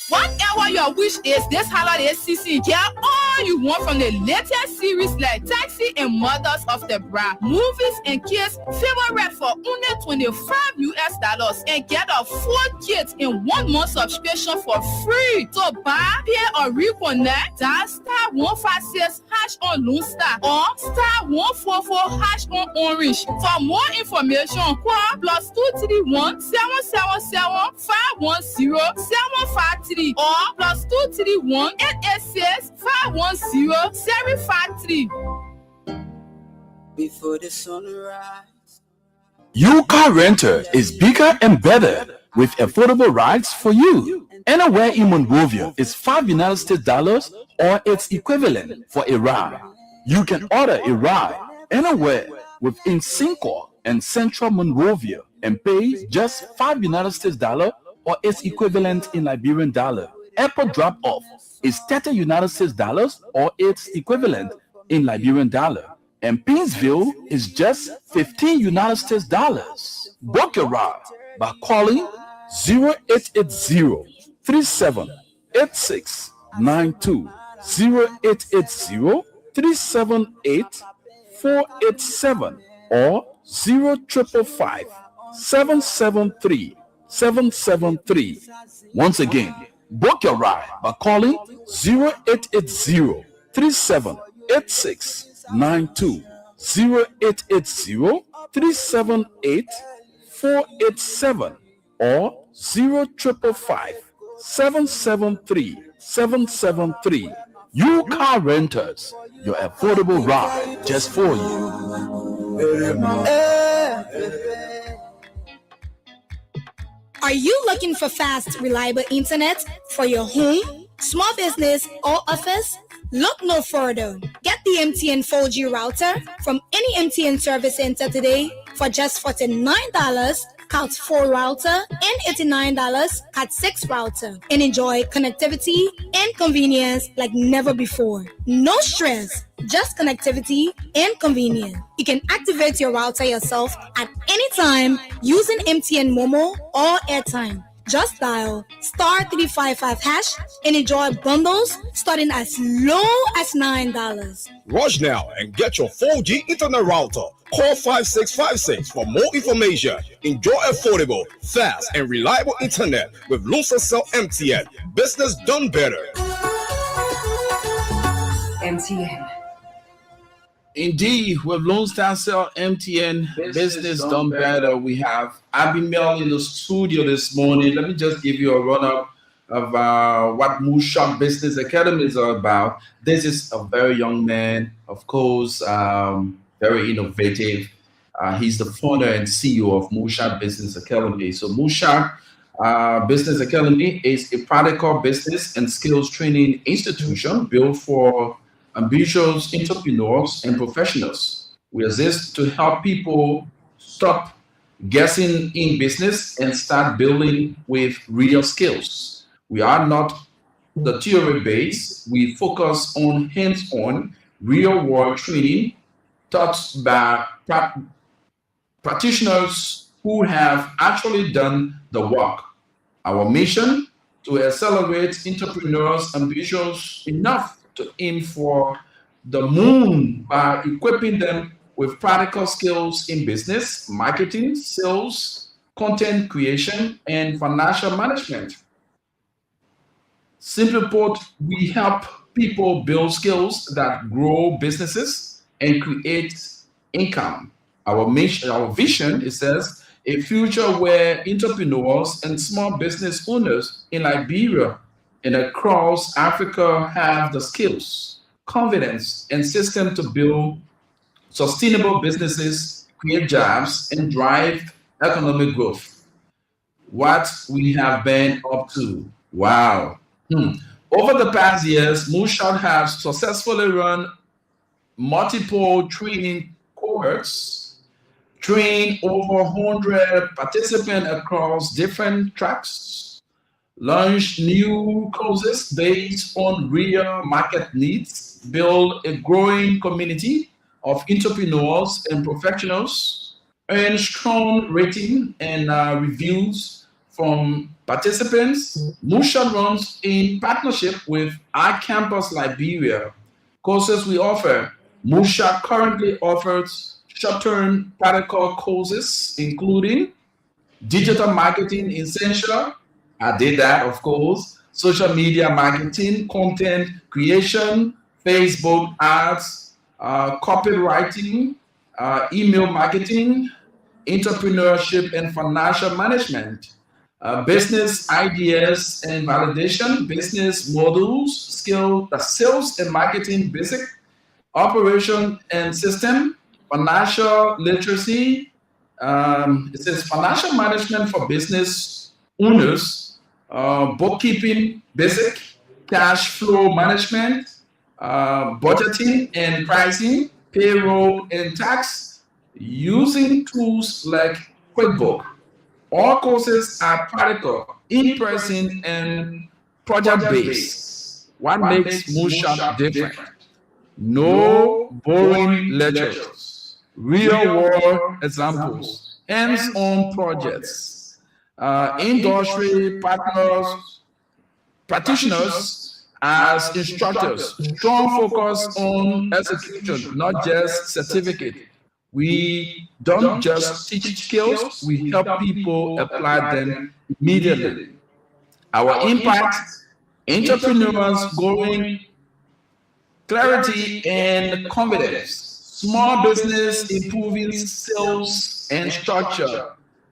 Whatever your wish is this holiday season, get all you want from the latest series like Taxi and Mothers of the Bride, movies and kids favorite for only $25 and get a full kit in 1 month subscription for free. To buy, pay or reconnect, dial *156# on Lone Star or *144# on Orange. For more information, call +231 777 510 753 or +231 886 510 753. Before the sunrise. Car Renter is bigger and better with affordable rides for you. Anywhere in Monrovia is $5 or its equivalent for a ride. You can order a ride anywhere within Cinco and Central Monrovia and pay just $5 or its equivalent in Liberian dollar. Airport drop-off is $30 or its equivalent in Liberian dollar. And Pinsville is just $15. Book your ride by calling 0880-3786-92, 0880-378-487, or 0555-773-773. Once again, book your ride by calling 0880-3786-92, 0880-378-487, or 0555-773-773. Car Renters, your affordable ride just for you. Are you looking for fast, reliable internet for your home, small business, or office? Look no further. Get the MTN 4G router from any MTN service center today for just $49, Cat 4 router, and $89, Cat 6 router, and enjoy connectivity and convenience like never before. No stress, just connectivity and convenience. You can activate your router yourself at any time using MTN Momo or airtime. Just dial *355# and enjoy bundles starting as low as $9. Rush now and get your 4G internet router. Call 5656 for more information. Enjoy affordable, fast, and reliable internet with Lone Star MTN. Business done better. MTN. Indeed, with Lone Star Cell MTN, business done better. We have Abimael in the studio this morning. Let me just give you a run-up of what Moonshot Business Academy is all about. This is a very young man, of course, very innovative. He's the founder and CEO of Moonshot Business Academy. So Moonshot Business Academy is a practical business and skills training institution built for ambitious entrepreneurs and professionals. We exist to help people stop guessing in business and start building with real skills. We are not the theory based. We focus on hands-on, real-world training taught by practitioners who have actually done the work. Our mission: to accelerate entrepreneurs' ambitions enough to aim for the moon by equipping them with practical skills in business, marketing, sales, content creation, and financial management. Simply put, we help people build skills that grow businesses and create income. Our mission, our vision, it says, a future where entrepreneurs and small business owners in Liberia and across Africa have the skills, confidence, and system to build sustainable businesses, create jobs, and drive economic growth. What we have been up to. Wow. Over the past years, Moonshot has successfully run multiple training cohorts train over 100 participants across different tracks, launch new courses based on real market needs, build a growing community of entrepreneurs and professionals, earn strong rating and reviews from participants. Musha runs in partnership with iCampus Liberia. Courses we offer. Musha currently offers short-term practical courses, including digital marketing essential. I did that, of course. Social media marketing, content creation, Facebook ads, copywriting, email marketing, entrepreneurship and financial management, business ideas and validation, business models, sales and marketing basic, operation and system, financial literacy. It says financial management for business owners, bookkeeping basic, cash flow management, budgeting and pricing, payroll and tax, using tools like QuickBook. All courses are practical, in person, and project based. What makes Moonshot different? No boring lectures, real world examples, hands on projects, industry partners, practitioners as instructors, strong focus on execution, not just certificate. We don't just teach skills, we help people apply them immediately. Our impact, entrepreneurs growing clarity and confidence, small business improving sales and structure,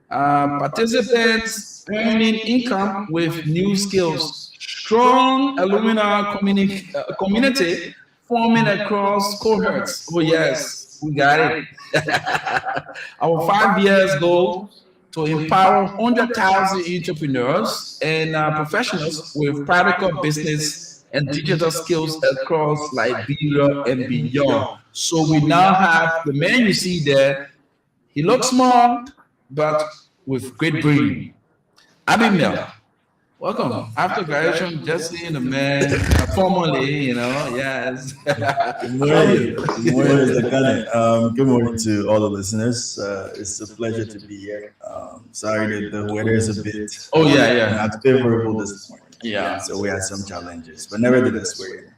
participants earning income with new skills, strong alumni community forming across cohorts. Oh, yes, we got it. Our 5 years goal to empower 100,000 entrepreneurs and professionals with practical business and digital skills across Liberia and beyond. So we now have the man you see there. He looks small, but with great brain. Abimel, welcome. After graduation, just seeing the man formally, yes. Good morning. Good morning, Mr. Kane. Good morning to all the listeners. It's a pleasure to be here. Sorry that the weather is a bit not favorable this morning. Yeah. So we had some challenges, but nevertheless, we're here.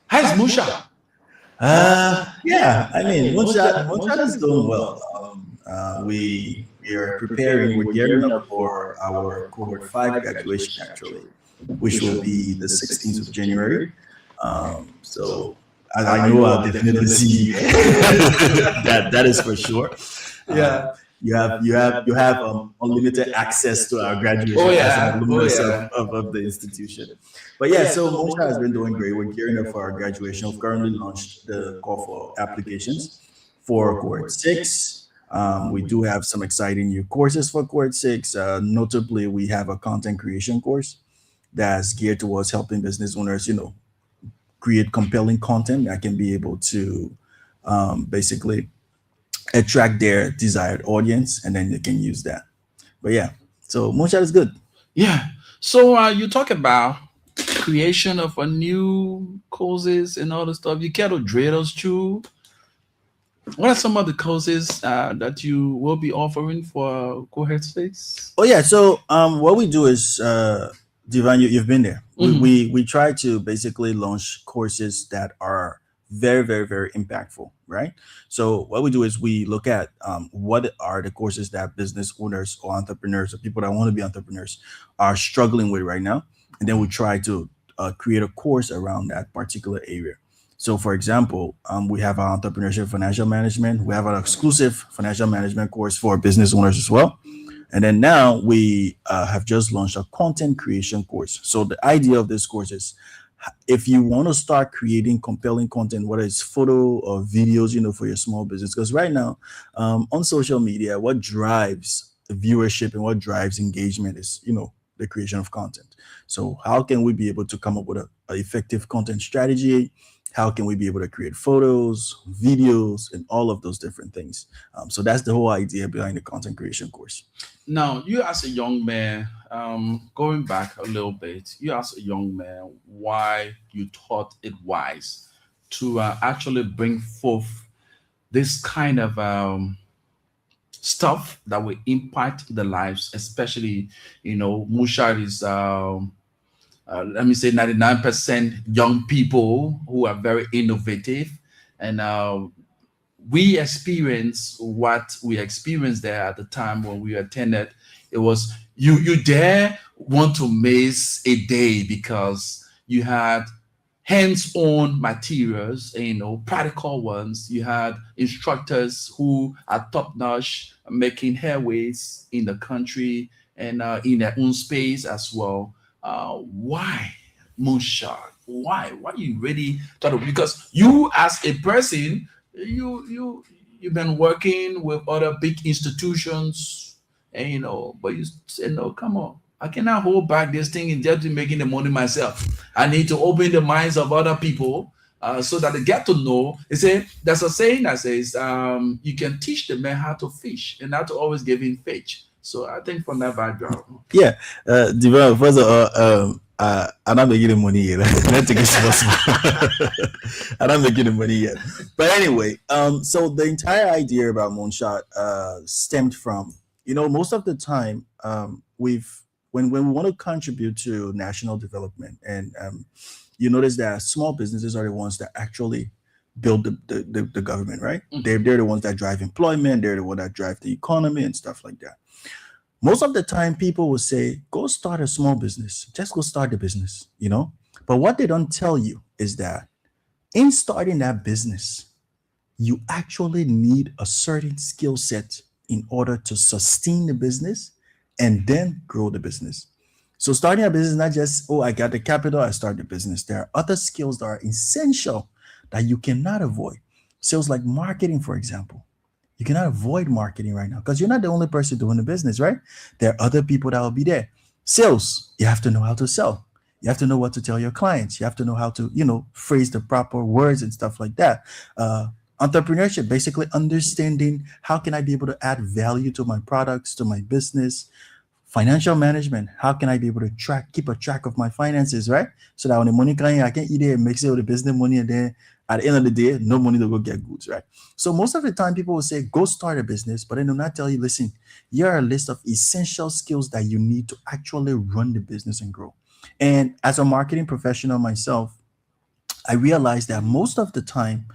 How's Musha? Yeah, I mean, Moonshot is doing well. We are preparing, we're gearing up for our cohort 5 graduation, actually, which will be the 16th of January. So I know I'll definitely see you. That is for sure. Yeah. You have unlimited access to our graduation as an alumnus of the institution. But yeah, so Mosha has been doing great. We're gearing up for our graduation. We've currently launched the call for applications for cohort 6. We do have some exciting new courses for cohort 6. Notably, we have a content creation course that's geared towards helping business owners, create compelling content that can be able to basically attract their desired audience, and then they can use that. But yeah, so Moonshot is good. Yeah. So you talk about creation of a new courses and all the stuff. You care to drill us through? What are some of the courses that you will be offering for cohort 6? Oh yeah. So what we do is, Divan, you've been there. Mm-hmm. We try to basically launch courses that are very, very, very impactful, right? So what we do is we look at what are the courses that business owners or entrepreneurs or people that want to be entrepreneurs are struggling with right now, and then we try to create a course around that particular area. So, for example, we have our entrepreneurship financial management. We have an exclusive financial management course for business owners as well. And then now we have just launched a content creation course. So the idea of this course is, if you want to start creating compelling content, whether it's photo or videos, for your small business, because right now on social media, what drives viewership and what drives engagement is, the creation of content. So how can we be able to come up with an effective content strategy How can we be able to create photos, videos, and all of those different things? So that's the whole idea behind the content creation course. Now, you as a young man, going back a little bit, you as a young man, why you thought it wise to actually bring forth this kind of stuff that will impact the lives, especially, Mushar is, let me say, 99% young people who are very innovative. And we experience what we experienced there at the time when we attended. It was you dare want to miss a day because you had hands-on materials, practical ones. You had instructors who are top-notch, making headways in the country and in their own space as well. Why Moonshot? Why you really thought of, because you as a person, you've been working with other big institutions, and but you said, no, come on, I cannot hold back this thing and just be making the money myself. I need to open the minds of other people, so that they get to know. They say there's a saying that says, you can teach the man how to fish and how to always give him fish. So I think from that background. Yeah, Divine, first of all, I'm not making the money yet. Let's take it possible. I'm not making the money yet. But anyway, so the entire idea about Moonshot stemmed from, most of the time, when we want to contribute to national development, and you notice that small businesses are the ones that actually build the government, right? They're the ones that drive employment. They're the ones that drive the economy and stuff like that. Most of the time, people will say, go start a small business. Just go start the business, But what they don't tell you is that in starting that business, you actually need a certain skill set in order to sustain the business and then grow the business. So starting a business is not just, I got the capital, I start the business. There are other skills that are essential that you cannot avoid. Sales like marketing, for example. You cannot avoid marketing right now because you're not the only person doing the business, right? There are other people that will be there. Sales, you have to know how to sell. You have to know what to tell your clients. You have to know how to, phrase the proper words and stuff like that. Entrepreneurship, basically understanding how can I be able to add value to my products, to my business. Financial management, how can I be able to keep a track of my finances, right? So that when the money comes in, I can eat it and mix it with the business money, and then at the end of the day, no money to go get goods, right? So most of the time, people will say, go start a business, but they do not tell you, listen, here are a list of essential skills that you need to actually run the business and grow. And as a marketing professional myself, I realized that most of the time,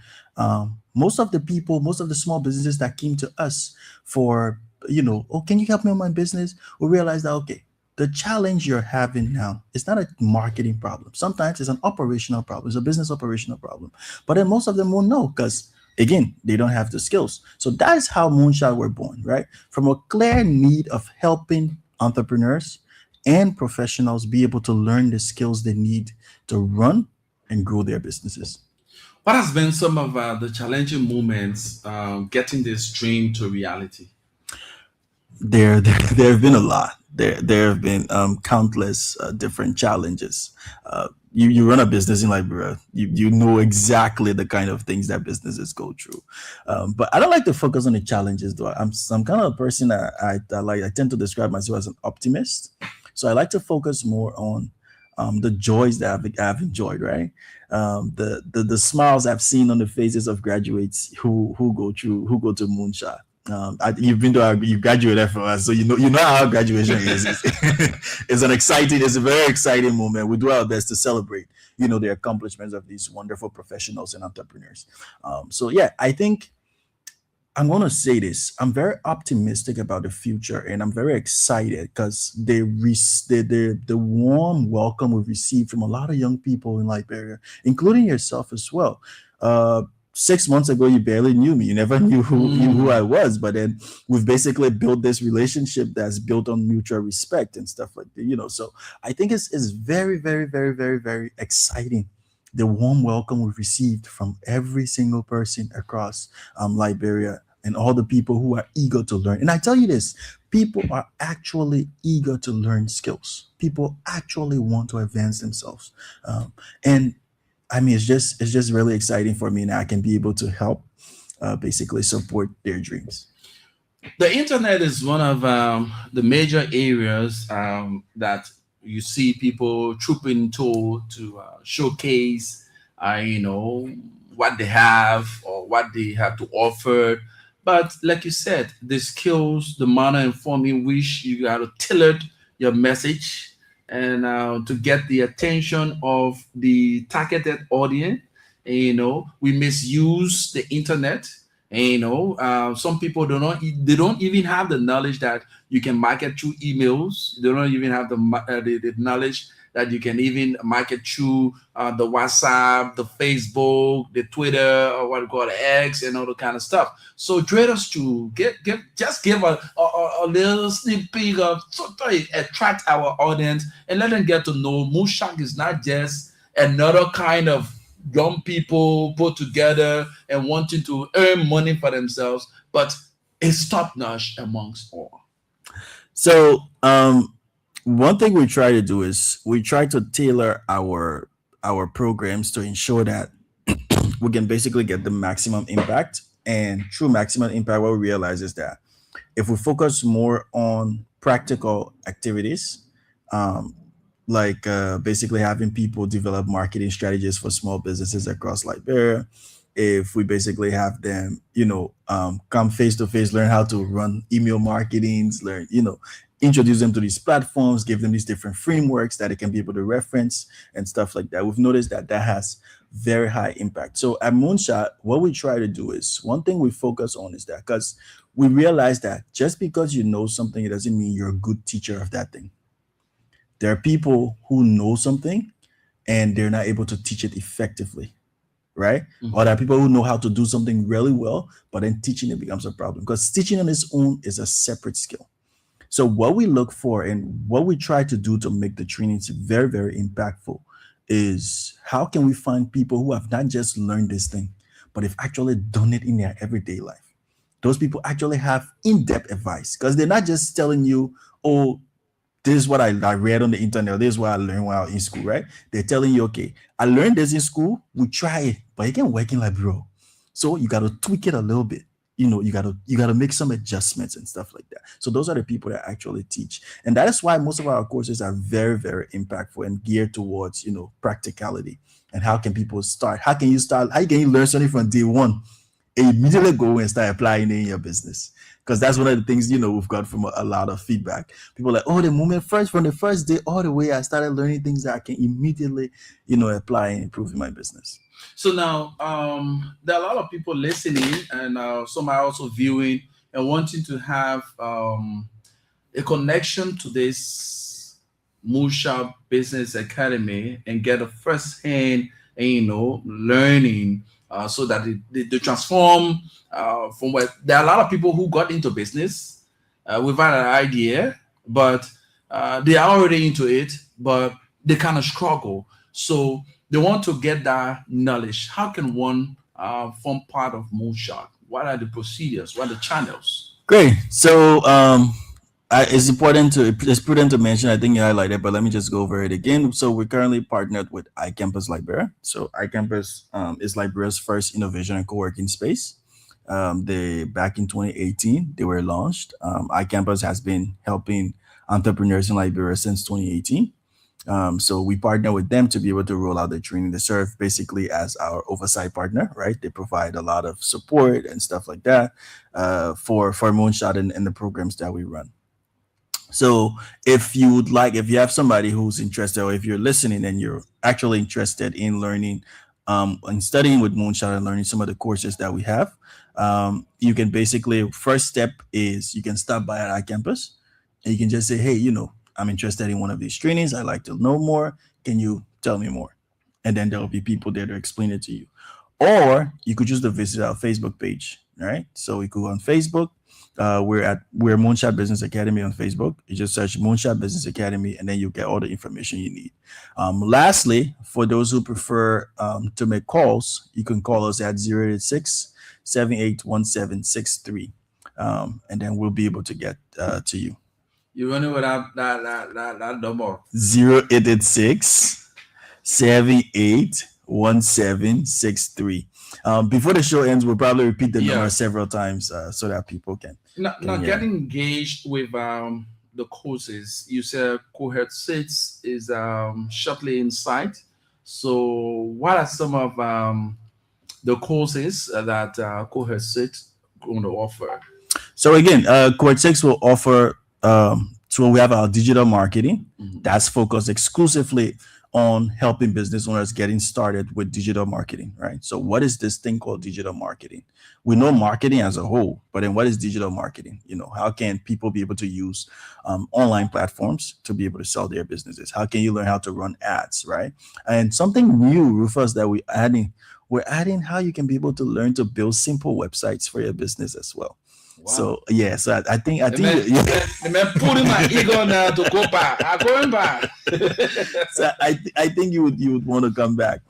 most of the people, most of the small businesses that came to us for, can you help me on my business? We realized that, okay, the challenge you're having now is not a marketing problem. Sometimes it's an operational problem. It's a business operational problem. But then most of them won't know because, again, they don't have the skills. So that is how Moonshot were born, right? From a clear need of helping entrepreneurs and professionals be able to learn the skills they need to run and grow their businesses. What has been some of the challenging moments getting this dream to reality? There have been a lot. There have been countless different challenges. You run a business in Liberia, you know exactly the kind of things that businesses go through. But I don't like to focus on the challenges, though. I'm some kind of person that I tend to describe myself as an optimist. So I like to focus more on the joys that I've enjoyed, right? The smiles I've seen on the faces of graduates who go to Moonshot. You graduated from us, so you know how graduation is. It's a very exciting moment. We do our best to celebrate, the accomplishments of these wonderful professionals and entrepreneurs. So yeah, I think I'm going to say this. I'm very optimistic about the future, and I'm very excited because the warm welcome we've received from a lot of young people in Liberia, including yourself as well. 6 months ago, you barely knew me. You never knew who I was. But then we've basically built this relationship that's built on mutual respect and stuff like that. So I think it's very, very, very, very, very exciting. The warm welcome we've received from every single person across Liberia and all the people who are eager to learn. And I tell you this, people are actually eager to learn skills. People actually want to advance themselves. And I mean, it's just really exciting for me, and I can be able to help, basically support their dreams. The internet is one of the major areas that you see people trooping to showcase, what they have or what they have to offer. But like you said, the skills, the manner and form in which you got to tailor your message and to get the attention of the targeted audience. And, we misuse the internet, and some people they don't even have the knowledge that you can market through emails. They don't even have the knowledge that you can even market through the WhatsApp, the Facebook, the Twitter, or what we call X, and all the kind of stuff. So traders to give a little sneak peek of to attract our audience and let them get to know Mushak is not just another kind of young people put together and wanting to earn money for themselves, but it's top notch amongst all. So, one thing we try to do is we try to tailor our programs to ensure that we can basically get the maximum impact. And through maximum impact, what we realize is that if we focus more on practical activities, um, like basically having people develop marketing strategies for small businesses across Liberia, if we basically have them, come face to face, learn how to run email marketings, learn, introduce them to these platforms, give them these different frameworks that they can be able to reference and stuff like that. We've noticed that that has very high impact. So at Moonshot, what we try to do is one thing we focus on is that because we realize that just because you know something, it doesn't mean you're a good teacher of that thing. There are people who know something and they're not able to teach it effectively, right? Or there are people who know how to do something really well, but then teaching it becomes a problem because teaching on its own is a separate skill. So what we look for and what we try to do to make the trainings very, very impactful is how can we find people who have not just learned this thing, but have actually done it in their everyday life. Those people actually have in-depth advice because they're not just telling you, oh, this is what I read on the internet. This is what I learned while in school, right? They're telling you, okay, I learned this in school. We try it, but it can't work in like bro. So you got to tweak it a little bit. You gotta make some adjustments and stuff like that. So those are the people that actually teach, and that is why most of our courses are very, very impactful and geared towards practicality and how can people start. How can you start? How can you learn something from day one and immediately go and start applying it in your business? Because that's one of the things we've got from a lot of feedback. People are like, oh, the moment first from the first day all the way, I started learning things that I can immediately apply and improve in my business. So now, there are a lot of people listening, and some are also viewing and wanting to have a connection to this Musha Business Academy and get a first-hand, learning, so that they transform from where there are a lot of people who got into business without an idea, but they are already into it, but they kind of struggle. So they want to get that knowledge. How can one form part of Moonshot? What are the procedures? What are the channels? Great. So it's prudent to mention. I think you highlighted, but let me just go over it again. So we're currently partnered with iCampus Liberia. So iCampus is Liberia's first innovation and co-working space. They back in 2018 they were launched. iCampus has been helping entrepreneurs in Liberia since 2018. So we partner with them to be able to roll out the training. They serve basically as our oversight partner, right? They provide a lot of support and stuff like that for Moonshot and the programs that we run. So if you have somebody who's interested, or if you're listening and you're actually interested in learning and studying with Moonshot and learning some of the courses that we have, you can basically, first step is you can stop by at iCampus and you can just say, hey, I'm interested in one of these trainings. I'd like to know more. Can you tell me more? And then there'll be people there to explain it to you. Or you could just visit our Facebook page, right? So you go on Facebook. We're Moonshot Business Academy on Facebook. You just search Moonshot Business Academy, and then you get all the information you need. Lastly, for those who prefer to make calls, you can call us at 086-781763, and then we'll be able to get to you. You running with that number? 086-78 1763. Before the show ends, we'll probably repeat the number Yeah. several times so that people can Now hear. getting engaged with the courses. You said cohort 6 is shortly in sight. So what are some of the courses that cohort 6 going to offer? So again, Cohort 6 will offer, so we have our digital marketing that's focused exclusively on helping business owners getting started with digital marketing, right? So what is this thing called digital marketing? We know marketing as a whole, but then what is digital marketing? How can people be able to use online platforms to be able to sell their businesses? How can you learn how to run ads, right? And something new, Rufus, that we're adding how you can be able to learn to build simple websites for your business as well. Wow. So yeah, so I think the man putting my ego now to go back. I'm going back. so I think you would want to come back.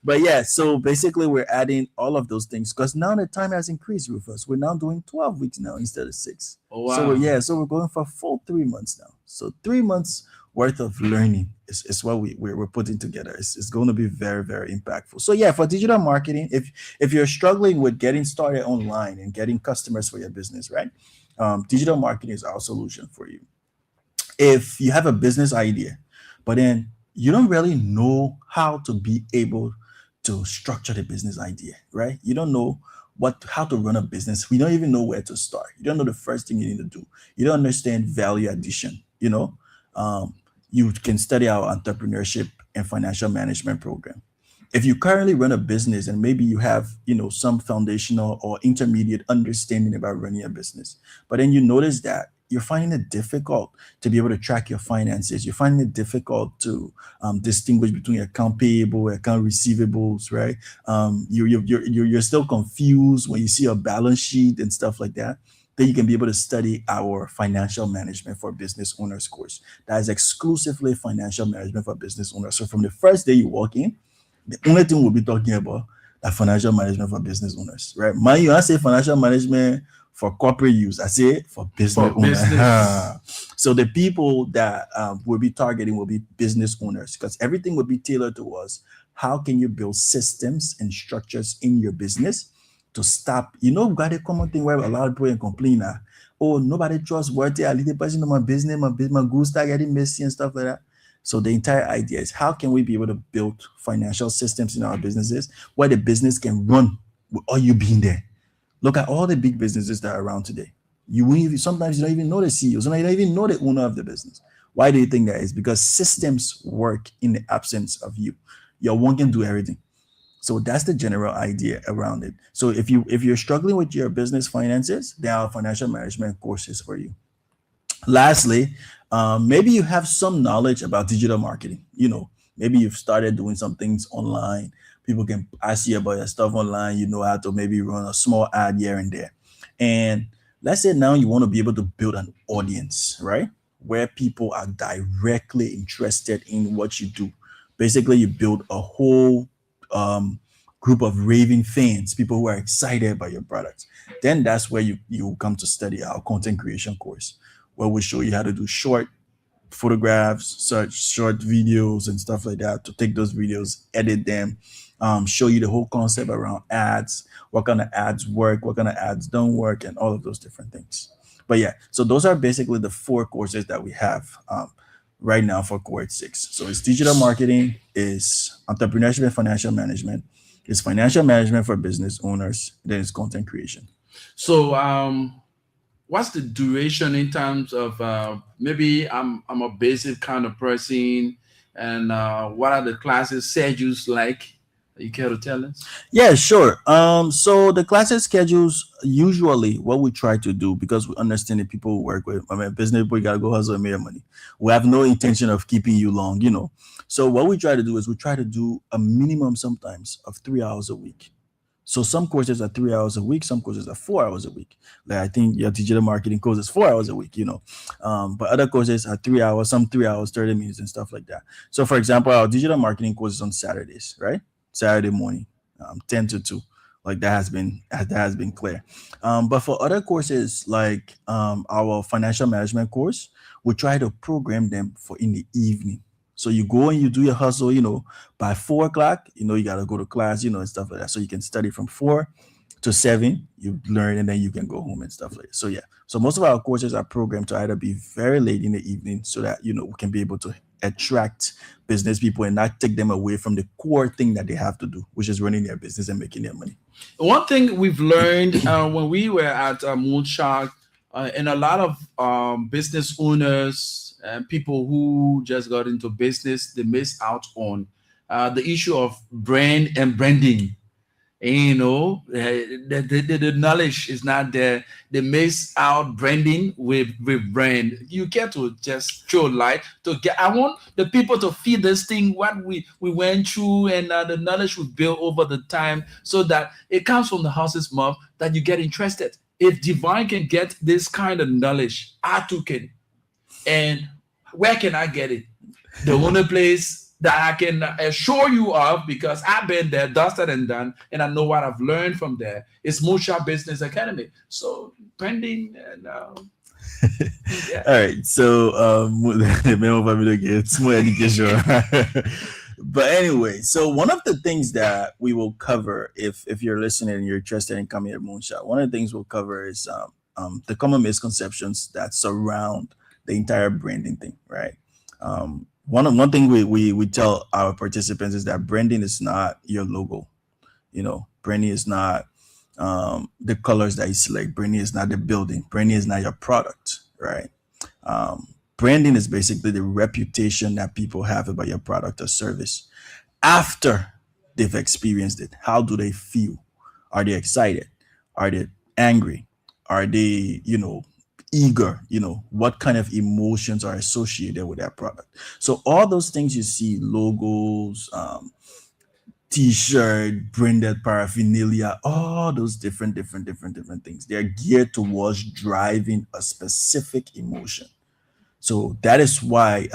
But yeah, so basically we're adding all of those things because now the time has increased, Rufus. We're now doing 12 weeks now instead of 6. Oh, wow. So we're going for full 3 months now. So 3 months worth of learning is what we're putting together. It's going to be very, very impactful. So yeah, for digital marketing, if you're struggling with getting started online and getting customers for your business, right? Digital marketing is our solution for you. If you have a business idea, but then you don't really know how to be able to structure the business idea, right? You don't know how to run a business. We don't even know where to start. You don't know the first thing you need to do. You don't understand value addition. You can study our entrepreneurship and financial management program. If you currently run a business and maybe you have some foundational or intermediate understanding about running a business, but then you notice that you're finding it difficult to be able to track your finances. You're finding it difficult to distinguish between account payable, account receivables, right? You're still confused when you see a balance sheet and stuff like that. Then you can be able to study our financial management for business owners course. That is exclusively financial management for business owners. So from the first day you walk in, the only thing we'll be talking about is financial management for business owners, right? Mind you, I say financial management for corporate use. I say it for business owners. So the people that we'll be targeting will be business owners because everything will be tailored towards how can you build systems and structures in your business to stop. Got a common thing where a lot of people complain now. Oh, nobody trustworthy. I lead the person in my business, my goods start getting messy and stuff like that. So the entire idea is how can we be able to build financial systems in our businesses where the business can run with all you being there. Look at all the big businesses that are around today. Sometimes you don't even know the CEOs, and you don't even know the owner of the business. Why do you think that is? Because systems work in the absence of you. Your one can do everything. So that's the general idea around it. So if you're struggling with your business finances, there are financial management courses for you. Lastly, maybe you have some knowledge about digital marketing. Maybe you've started doing some things online. People can ask you about your stuff online. You know how to maybe run a small ad here and there. And let's say now you want to be able to build an audience, right? Where people are directly interested in what you do. Basically, you build a whole group of raving fans, people who are excited about your products. Then that's where you come to study our content creation course, where we show you how to do short photographs, such short videos and stuff like that, to take those videos, edit them, show you the whole concept around ads, what kind of ads work, what kind of ads don't work, and all of those different things. But yeah, so those are basically the 4 courses that we have right now for cohort 6. So it's digital marketing, is entrepreneurship and financial management, it's financial management for business owners, then it's content creation. So what's the duration in terms of maybe I'm a basic kind of person, and what are the classes schedules like? You care to tell us? Yeah, sure. So the classes schedules, usually what we try to do, because we understand the people we work with, business people, you gotta go hustle and make money. We have no intention of keeping you long, So what we try to do is we try to do a minimum sometimes of 3 hours a week. So some courses are 3 hours a week, some courses are 4 hours a week. Like I think your digital marketing course is 4 hours a week, But other courses are 3 hours, some 3 hours, 30 minutes and stuff like that. So for example, our digital marketing course is on Saturdays, right? Saturday morning, 10 to 2. Like that has been clear. But for other courses, like our financial management course, we try to program them for in the evening. So you go and you do your hustle, by 4 o'clock, you got to go to class, and stuff like that. So you can study from 4 to 7, you learn, and then you can go home and stuff like that. So yeah. So most of our courses are programmed to either be very late in the evening so that, we can be able to attract business people and not take them away from the core thing that they have to do, which is running their business and making their money. One thing we've learned when we were at Moonshot, and a lot of business owners and people who just got into business, they miss out on the issue of brand and branding. The knowledge is not there. They miss out branding with brand. You get to just show light to get. I want the people to feel this thing, what we went through, and the knowledge we built over the time, so that it comes from the horse's mouth that you get interested. If Divine can get this kind of knowledge, I too can. And where can I get it? The only place that I can assure you of, because I've been there, dusted and done, and I know what I've learned from there, is Moonshot Business Academy. So branding and yeah. All right. So it's more education. But anyway, so one of the things that we will cover, if you're listening and you're interested in coming at Moonshot, one of the things we'll cover is the common misconceptions that surround the entire branding thing, right? One thing we tell our participants is that branding is not your logo. Branding is not the colors that you select. Branding is not the building. Branding is not your product, right? Branding is basically the reputation that people have about your product or service after they've experienced it. How do they feel? Are they excited? Are they angry? Are they, eager? What kind of emotions are associated with that product? So all those things you see, logos, t-shirt, branded paraphernalia, all those different things, they're geared towards driving a specific emotion. So that is why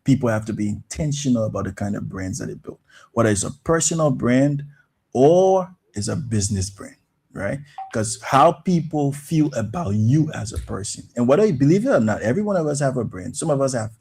people have to be intentional about the kind of brands that they build, whether it's a personal brand or it's a business brand, right? Because how people feel about you as a person, and whether you believe it or not, every one of us have a brand. Some of us have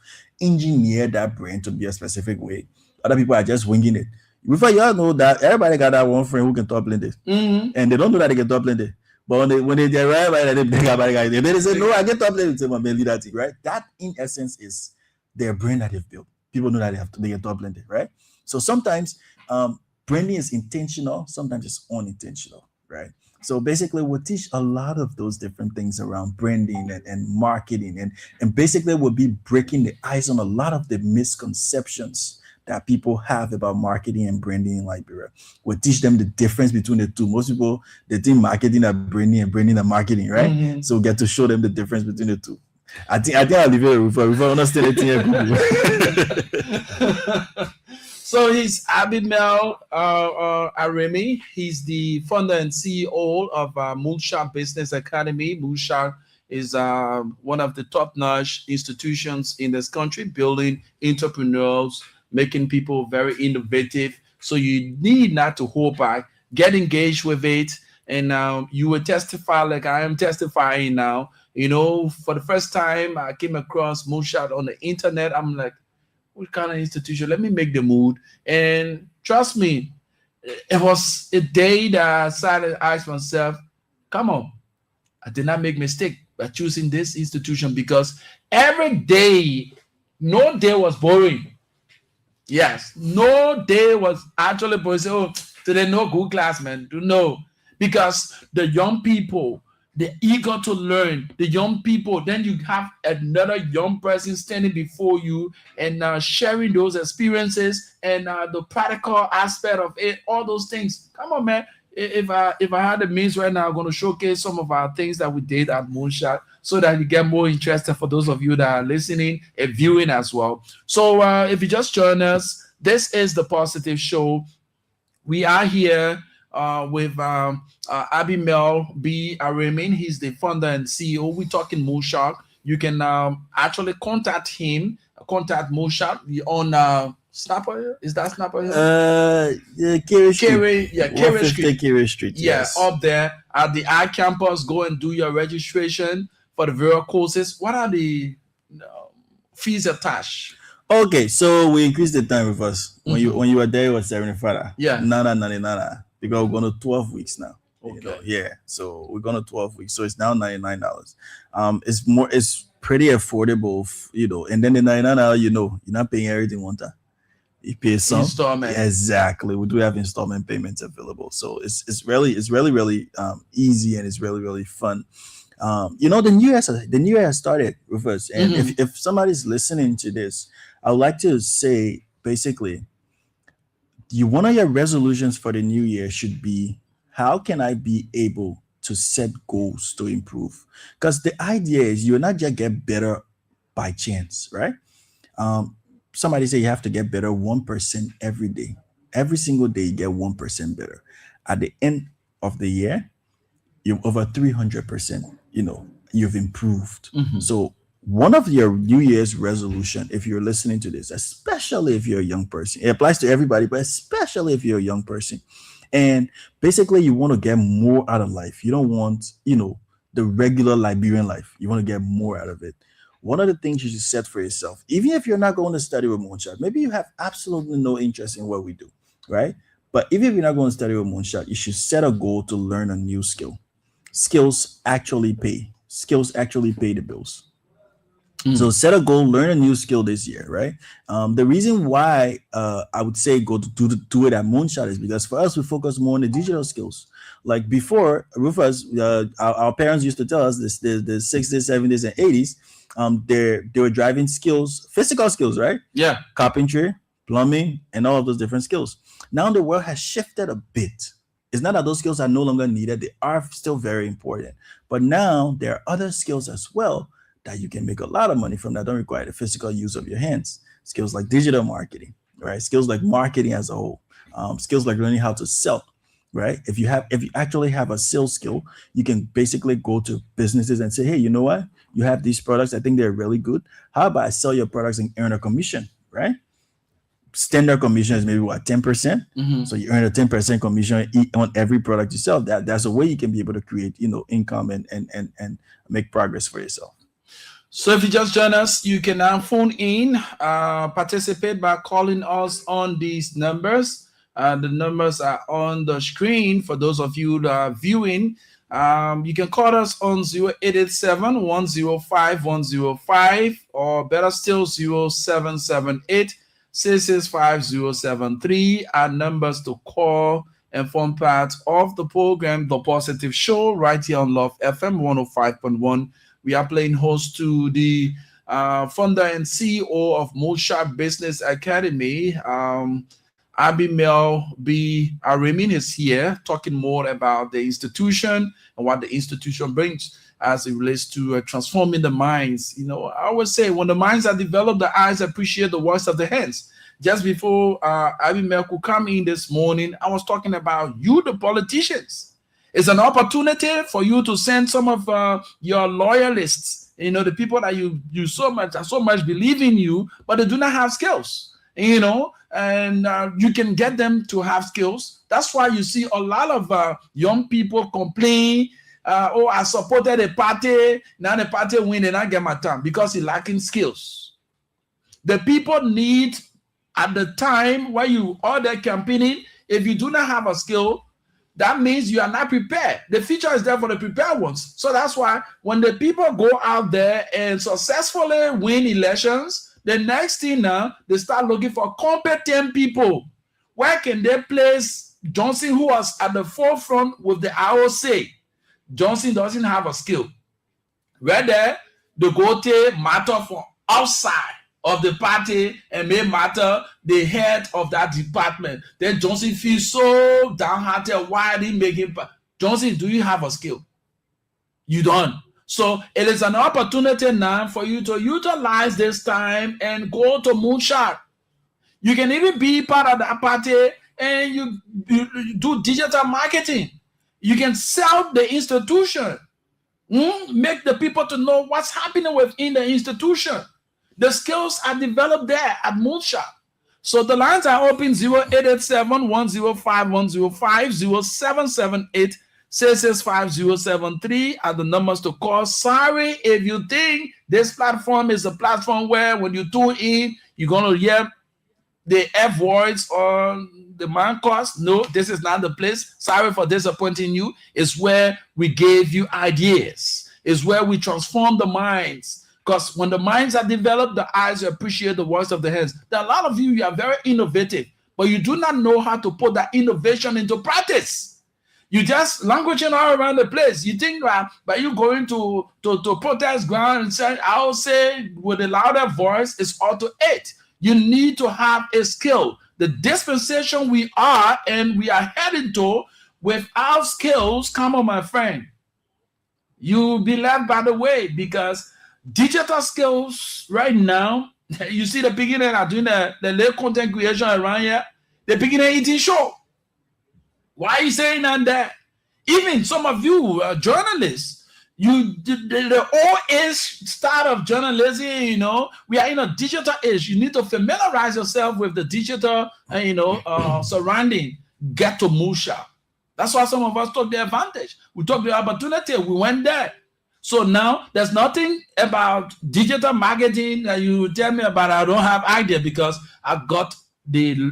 engineered that brand to be a specific way. Other people are just winging it. Before you all know that everybody got that one friend who can talk plenty, and they don't know that they can talk plenty. But when they arrive, they beg about it, and then they say, "No, I get top level to my lead that thing," right? That in essence is their brand that they've built. People know that they get top blended, right? So sometimes branding is intentional, sometimes it's unintentional, right? So basically, we'll teach a lot of those different things around branding and marketing, and basically we'll be breaking the ice on a lot of the misconceptions that people have about marketing and branding in Liberia. We'll teach them the difference between the two. Most people, they think marketing and branding and marketing, right? Mm-hmm. So we get to show them the difference between the two. I think I'll leave it if I understand it. So he's Abimel Aremi. He's the founder and CEO of Moonshot Business Academy. Moonshot is one of the top-notch institutions in this country, building entrepreneurs, making people very innovative. So you need not to hold back. Get engaged with it, and you will testify like I am testifying now. For the first time, I came across Moonshot on the internet. I'm like, what kind of institution? Let me make the move. And trust me, it was a day that I started to ask myself, come on, I did not make a mistake by choosing this institution, because every day, no day was boring. Yes, no day was actually boring. So today, no good class, man. No, because the young people, they're eager to learn. The young people, then you have another young person standing before you and sharing those experiences and the practical aspect of it, all those things. Come on, man. If I had the means right now, I'm going to showcase some of our things that we did at Moonshot so that you get more interested for those of you that are listening and viewing as well. So if you just join us, this is the Positive Show. We are here with Abimel B. Aremin. He's the founder and CEO. We're talking Moonshot. You can actually contact him, contact Moonshot on Snapper. Is that Snapper? Yeah, Kerry Street. Kerry Street. Yeah, yes. Up there at the I campus. Go and do your registration for the various courses. What are the fees attached? Okay, so we increased the time with us. When you were there, it was 75. Yeah. Nana. Because we're going to 12 weeks now. Okay. Yeah. So we're going to 12 weeks. So it's now $99. It's pretty affordable, and then the $99, you're not paying everything one time. You pay some installment. Exactly. We do have installment payments available. So it's really easy, and it's really fun. The new year has started with us. And if somebody's listening to this, I would like to say basically, one of your resolutions for the new year should be, how can I be able to set goals to improve? Because the idea is you're not just get better by chance, right? Somebody say you have to get better 1% every day. Every single day you get 1% better. At the end of the year, you're over 300%, you've improved. So one of your New Year's resolution, if you're listening to this, especially if you're a young person, it applies to everybody, but especially if you're a young person, and basically you want to get more out of life. You don't want, the regular Liberian life. You want to get more out of it. One of the things you should set for yourself, even if you're not going to study with Moonshot, maybe you have absolutely no interest in what we do, right? But even if you're not going to study with Moonshot, you should set a goal to learn a new skill. Skills actually pay. Skills actually pay the bills. So set a goal, learn a new skill this year, right? The reason why I would say go to do it at Moonshot is because for us, we focus more on the digital skills. Like before, with us, our parents used to tell us this: the 60s, 70s, and 80s, they were driving skills, physical skills, right? Yeah. Carpentry, plumbing, and all of those different skills. Now the world has shifted a bit. It's not that those skills are no longer needed. They are still very important. But now there are other skills as well that you can make a lot of money from that don't require the physical use of your hands. Skills like digital marketing, right? Skills like marketing as a whole. Skills like learning how to sell, right? If you actually have a sales skill, you can basically go to businesses and say, hey, you know what? You have these products. I think they're really good. How about I sell your products and earn a commission, right? Standard commission is maybe 10%. So you earn a 10% commission on every product you sell. That's a way you can be able to create, income and make progress for yourself. So if you just join us, you can now phone in, participate by calling us on these numbers. The numbers are on the screen for those of you that are viewing. You can call us on 0887 105 105, or better still 0778 665 are numbers to call and form part of the program, The Positive Show, right here on Love FM 105.1. We are playing host to the founder and CEO of Moonshot Business Academy. Abimel B. Aramin is here talking more about the institution and what the institution brings as it relates to transforming the minds. I always say when the minds are developed, the eyes appreciate the works of the hands. Just before Abimel could come in this morning, I was talking about you, the politicians. It's an opportunity for you to send some of your loyalists, the people that you so much believe in you, but they do not have skills, and you can get them to have skills. That's why you see a lot of young people complain, I supported a party, now the party win and I get my time, because he's lacking skills. The people need, at the time where you are there campaigning, if you do not have a skill, that means you are not prepared. The future is there for the prepared ones. So that's why when the people go out there and successfully win elections, the next thing now, they start looking for competent people. Where can they place Johnson, who was at the forefront with the ROC? Johnson doesn't have a skill. Whether the go-to matter for outside of the party and may matter the head of that department, then Johnson feels so downhearted. Why did he make him? Johnson, do you have a skill? You don't. So it is an opportunity now for you to utilize this time and go to Moonshot. You can even be part of that party and you do digital marketing. You can sell the institution, make the people to know what's happening within the institution. The skills are developed there at Moonshot. So the lines are open 0887 105 105, 0778 665-073 are the numbers to call. Sorry if you think this platform is a platform where when you tune in, you're going to hear the F words on the man cost. No, this is not the place. Sorry for disappointing you. It's where we gave you ideas. It's where we transform the minds. Because when the minds are developed, the eyes appreciate the works of the hands. There are a lot of you are very innovative, but you do not know how to put that innovation into practice. You just languaging all around the place. You think that by you going to protest ground and saying, I'll say with a louder voice, it's auto 8. You need to have a skill. The dispensation we are and we are heading to, without skills, come on, my friend, you'll be left by the way, because digital skills right now, you see the beginning are doing the little content creation around here. The beginning eating show. Why are you saying that? Even some of you journalists, the old age start of journalism, we are in a digital age. You need to familiarize yourself with the digital, surrounding. Get to Musha. That's why some of us took the advantage. We took the opportunity. We went there. So now there's nothing about digital marketing that you tell me about. I don't have idea because I got the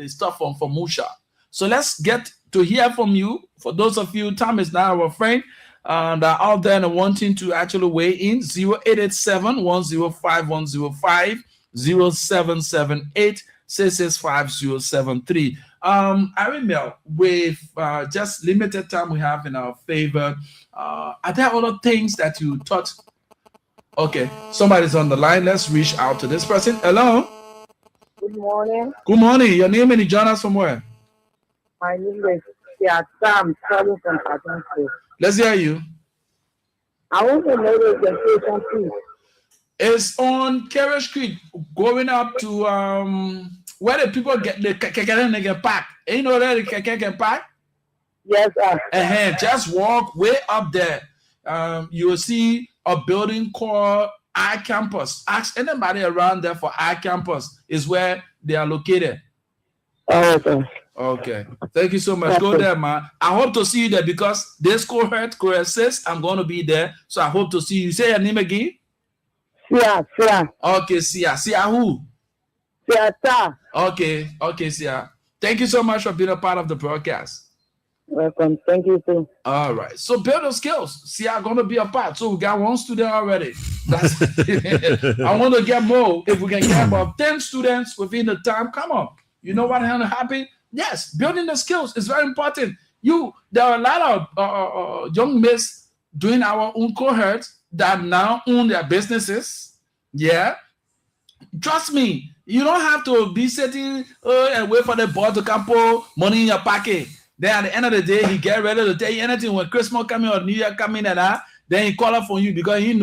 stuff from Musha. So let's get to hear from you. For those of you, Tom is now our friend, and out there and wanting to actually weigh in, 0887-105-105, 0778-665-073. I remember with just limited time we have in our favor, are there other things that you thought? Okay, somebody's on the line. Let's reach out to this person. Hello. Good morning. Good morning. Your name and you join us from where? My name is Sam, calling from Patton State. Let's hear you. I want to know the location, please. It's on Carey Street, going up to where the people get the keke park. You know where the keke can park? Yes, sir. Just walk way up there. You will see a building called iCampus. Ask anybody around there for iCampus. Is where they are located. Oh, okay. Okay. Thank you so much. Go there, man. I hope to see you there because this cohort 6, I'm going to be there. So I hope to see you. Say your name again. Sia. Okay, Sia. Sia who? Sia. Okay, Sia. Thank you so much for being a part of the broadcast. Welcome. Thank you, too. All right. So build those skills. Sia going to be a part. So we got 1 student already. I want to get more. If we can get about 10 students within the time, come on. You know what going to happen? Yes, building the skills is very important. There are a lot of young men doing our own cohorts that now own their businesses. Yeah. Trust me, you don't have to be sitting and wait for the boss to come put money in your pocket. Then at the end of the day, he get ready to tell you anything when Christmas coming or New Year coming and that. Then he call up for you because he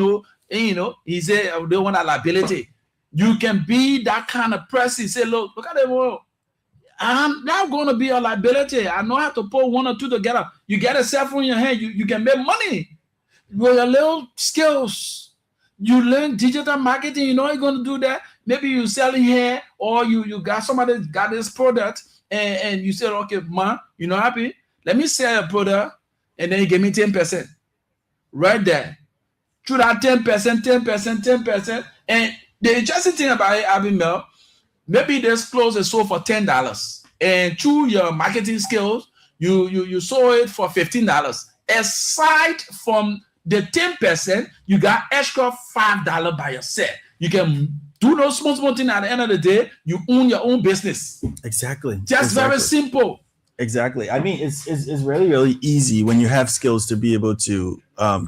he say they want a liability. You can be that kind of person. Say, look at the world. I'm not going to be a liability. I know how to put 1 or 2 together. You get a cell phone in your hand, you can make money with your little skills. You learn digital marketing, you know you're going to do that. Maybe you selling here or you got somebody got this product and you said, okay, man, you know happy? Let me sell a product and then you give me 10%. Right there. Through that 10%. And the interesting thing about it, Abimel, maybe this clothes is sold for $10, and through your marketing skills, you sold it for $15. Aside from the 10%, you got extra $5 by yourself. You can do no small thing. At the end of the day, you own your own business. Exactly. Very simple. Exactly. I mean, it's really, really easy when you have skills to be able to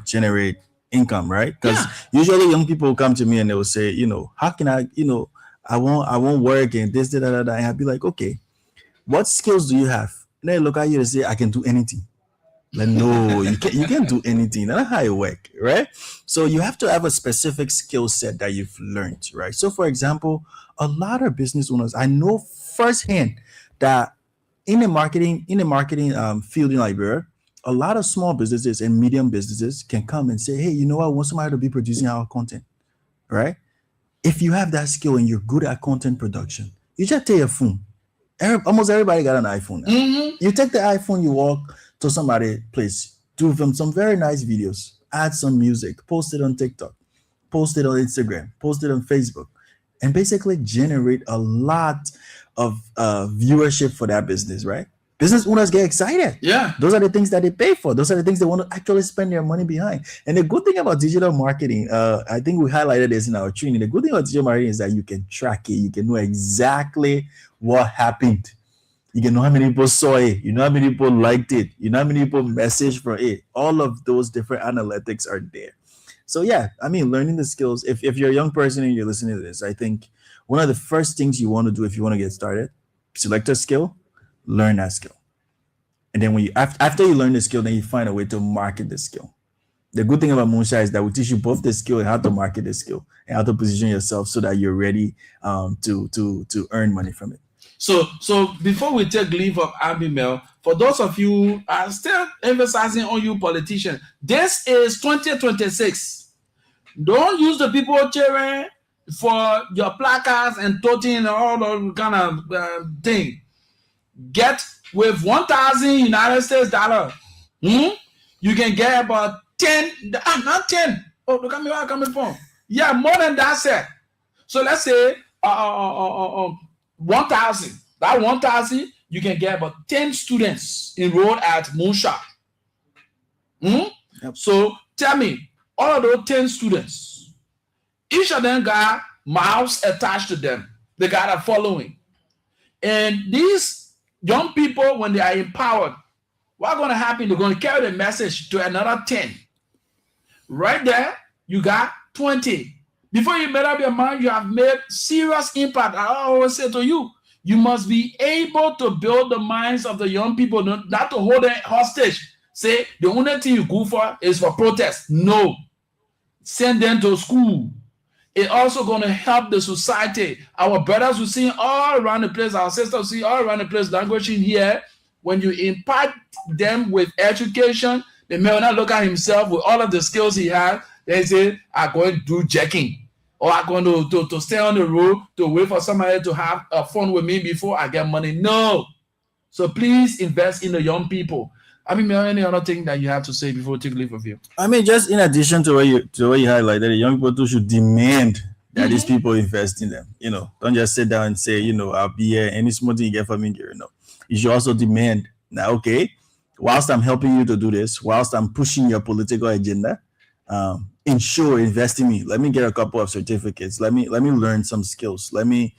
generate income, right? Because usually young people come to me and they will say, how can I, I won't work and this, that, and I'll be like, okay, what skills do you have? And they look at you and say, I can do anything. Like, no, you can't do anything. That's not how it works, right? So you have to have a specific skill set that you've learned, right? So for example, a lot of business owners, I know firsthand that in the marketing field in Liberia, a lot of small businesses and medium businesses can come and say, hey, you know what? I want somebody to be producing our content, right? If you have that skill and you're good at content production, you just take your phone. Almost everybody got an iPhone now. Mm-hmm. You take the iPhone, you walk to somebody, please do film some very nice videos, add some music, post it on TikTok, post it on Instagram, post it on Facebook, and basically generate a lot of viewership for that business, right? Business owners get excited. Yeah. Those are the things that they pay for. Those are the things they want to actually spend their money behind. And the good thing about digital marketing, I think we highlighted this in our training. The good thing about digital marketing is that you can track it. You can know exactly what happened. You can know how many people saw it. You know how many people liked it. You know how many people messaged for it. All of those different analytics are there. So yeah, I mean, learning the skills. If you're a young person and you're listening to this, I think one of the first things you want to do if you want to get started, select a skill, learn that skill. And then when you after you learn the skill, then you find a way to market the skill. The good thing about Moonshine is that we teach you both the skill and how to market the skill and how to position yourself so that you're ready to earn money from it. So before we take leave of Abimael, for those of you still emphasizing on you politicians, this is 2026. Don't use the people cheering for your placards and toting and all that kind of thing. Get with 1,000 United States dollar. You can get about 10, not 10. Oh, look at me where I'm coming from. Yeah, more than that set. So let's say 1,000. That 1,000, you can get about 10 students enrolled at Moonshot. Yep. So tell me, all of those 10 students, each of them got mouths attached to them. They got a following. And these young people, when they are empowered, what's going to happen? They're going to carry the message to another 10. Right there, you got 20. Before you made up your mind, you have made serious impact. I always say to you, you must be able to build the minds of the young people, not to hold them hostage. Say, the only thing you go for is for protest. No. Send them to school. It's also going to help the society. Our brothers we see all around the place, our sisters see all around the place, languishing here. When you impart them with education, the man will not look at himself with all of the skills he has. They say, I'm going to do jacking. Or I'm going to stay on the road to wait for somebody to have a fun with me before I get money. No. So please invest in the young people. I mean, any other thing that you have to say before we take leave of you? I mean, just in addition to what you highlighted, the young people too should demand that these people invest in them. You know, don't just sit down and say, you know, I'll be here. Any small thing you get from me, you know. You should also demand now, okay, whilst I'm helping you to do this, whilst I'm pushing your political agenda, invest in me. Let me get a couple of certificates. Let me learn some skills. Let me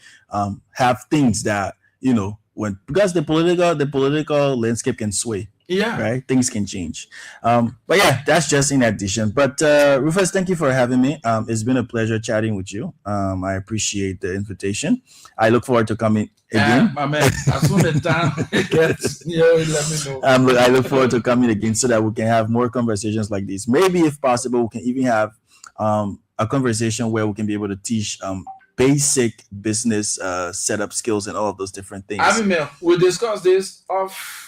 have things that, you know, because the political landscape can sway. Yeah. Right. Things can change. But yeah, that's just in addition. But Rufus, thank you for having me. It's been a pleasure chatting with you. I appreciate the invitation. I look forward to coming again. My man, as soon as time gets, let me know. I look forward to coming again so that we can have more conversations like this. Maybe if possible, we can even have a conversation where we can be able to teach basic business setup skills and all of those different things. Abimael, we'll discuss this off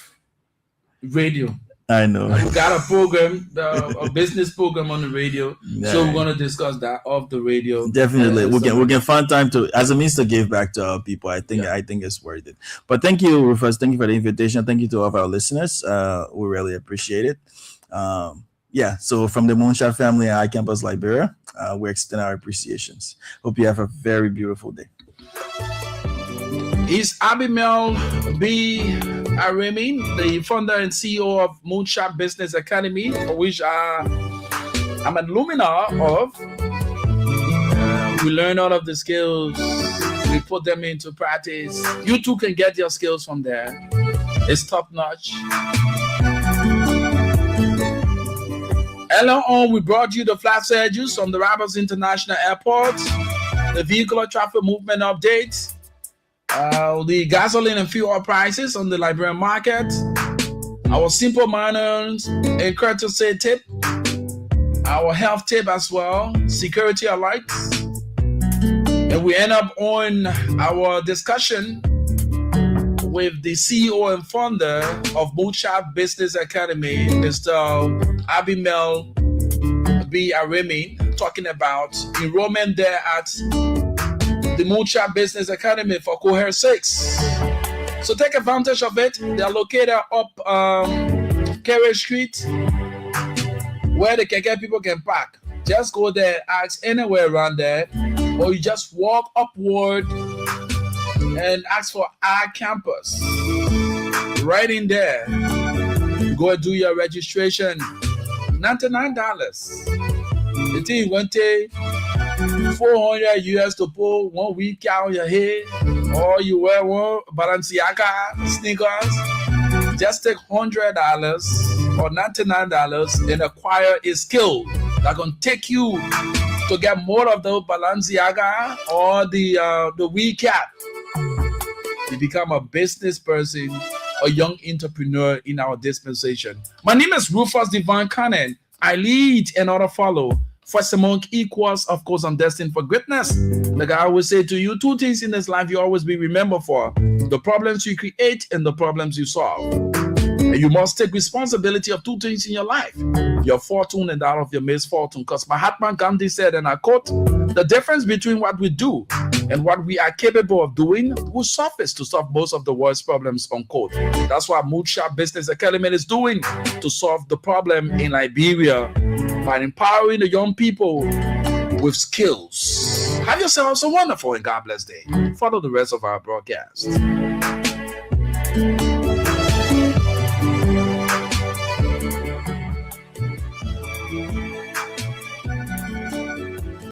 radio. I know. We got a program, a business program on the radio. Yeah. So we're going to discuss that off the radio. Definitely. We can find time to, as a means to give back to our people. I think it's worth it. But thank you, Rufus. Thank you for the invitation. Thank you to all of our listeners. We really appreciate it. So from the Moonshot family at iCampus Liberia, we extend our appreciations. Hope you have a very beautiful day. Is Abimael B. Aramin, the founder and CEO of Moonshot Business Academy, for which I'm an alumni of. We learn all of the skills. We put them into practice. You too can get your skills from there. It's top notch. Earlier on, we brought you the flash surges from the Rabat International Airport, the vehicular traffic movement updates, the gasoline and fuel prices on the Liberian market, our simple manners and courtesy tip, our health tip as well, security alerts, and we end up on our discussion with the CEO and founder of Moonshot Business Academy, Mr. Abimael B. Aramin, talking about enrollment there at the Moonshot Business Academy for Cohort 6. So take advantage of it. They're located up Carey Street, where the Keke people can park. Just go there, ask anywhere around there, or you just walk upward and ask for our campus. Right in there, go and do your registration. $99. The thing won't take $400 to pull 1 week out your head, or you wear one Balenciaga sneakers. Just take $100 or $99 and acquire a skill that can take you to get more of the Balenciaga or the weed cap. You become a business person, a young entrepreneur in our dispensation. My name is Rufus Divine Cannon. I lead and other follow. First among equals, of course, I'm destined for greatness. Like I always say to you, 2 things in this life you always be remembered for: the problems you create and the problems you solve. And you must take responsibility of 2 things in your life: your fortune and that of your misfortune. Because Mahatma Gandhi said, and I quote, "The difference between what we do and what we are capable of doing will suffice to solve most of the world's problems," unquote. That's what Moodsharp Business Academy is doing to solve the problem in Liberia by empowering the young people with skills. Have yourselves a wonderful and God bless day. Follow the rest of our broadcast.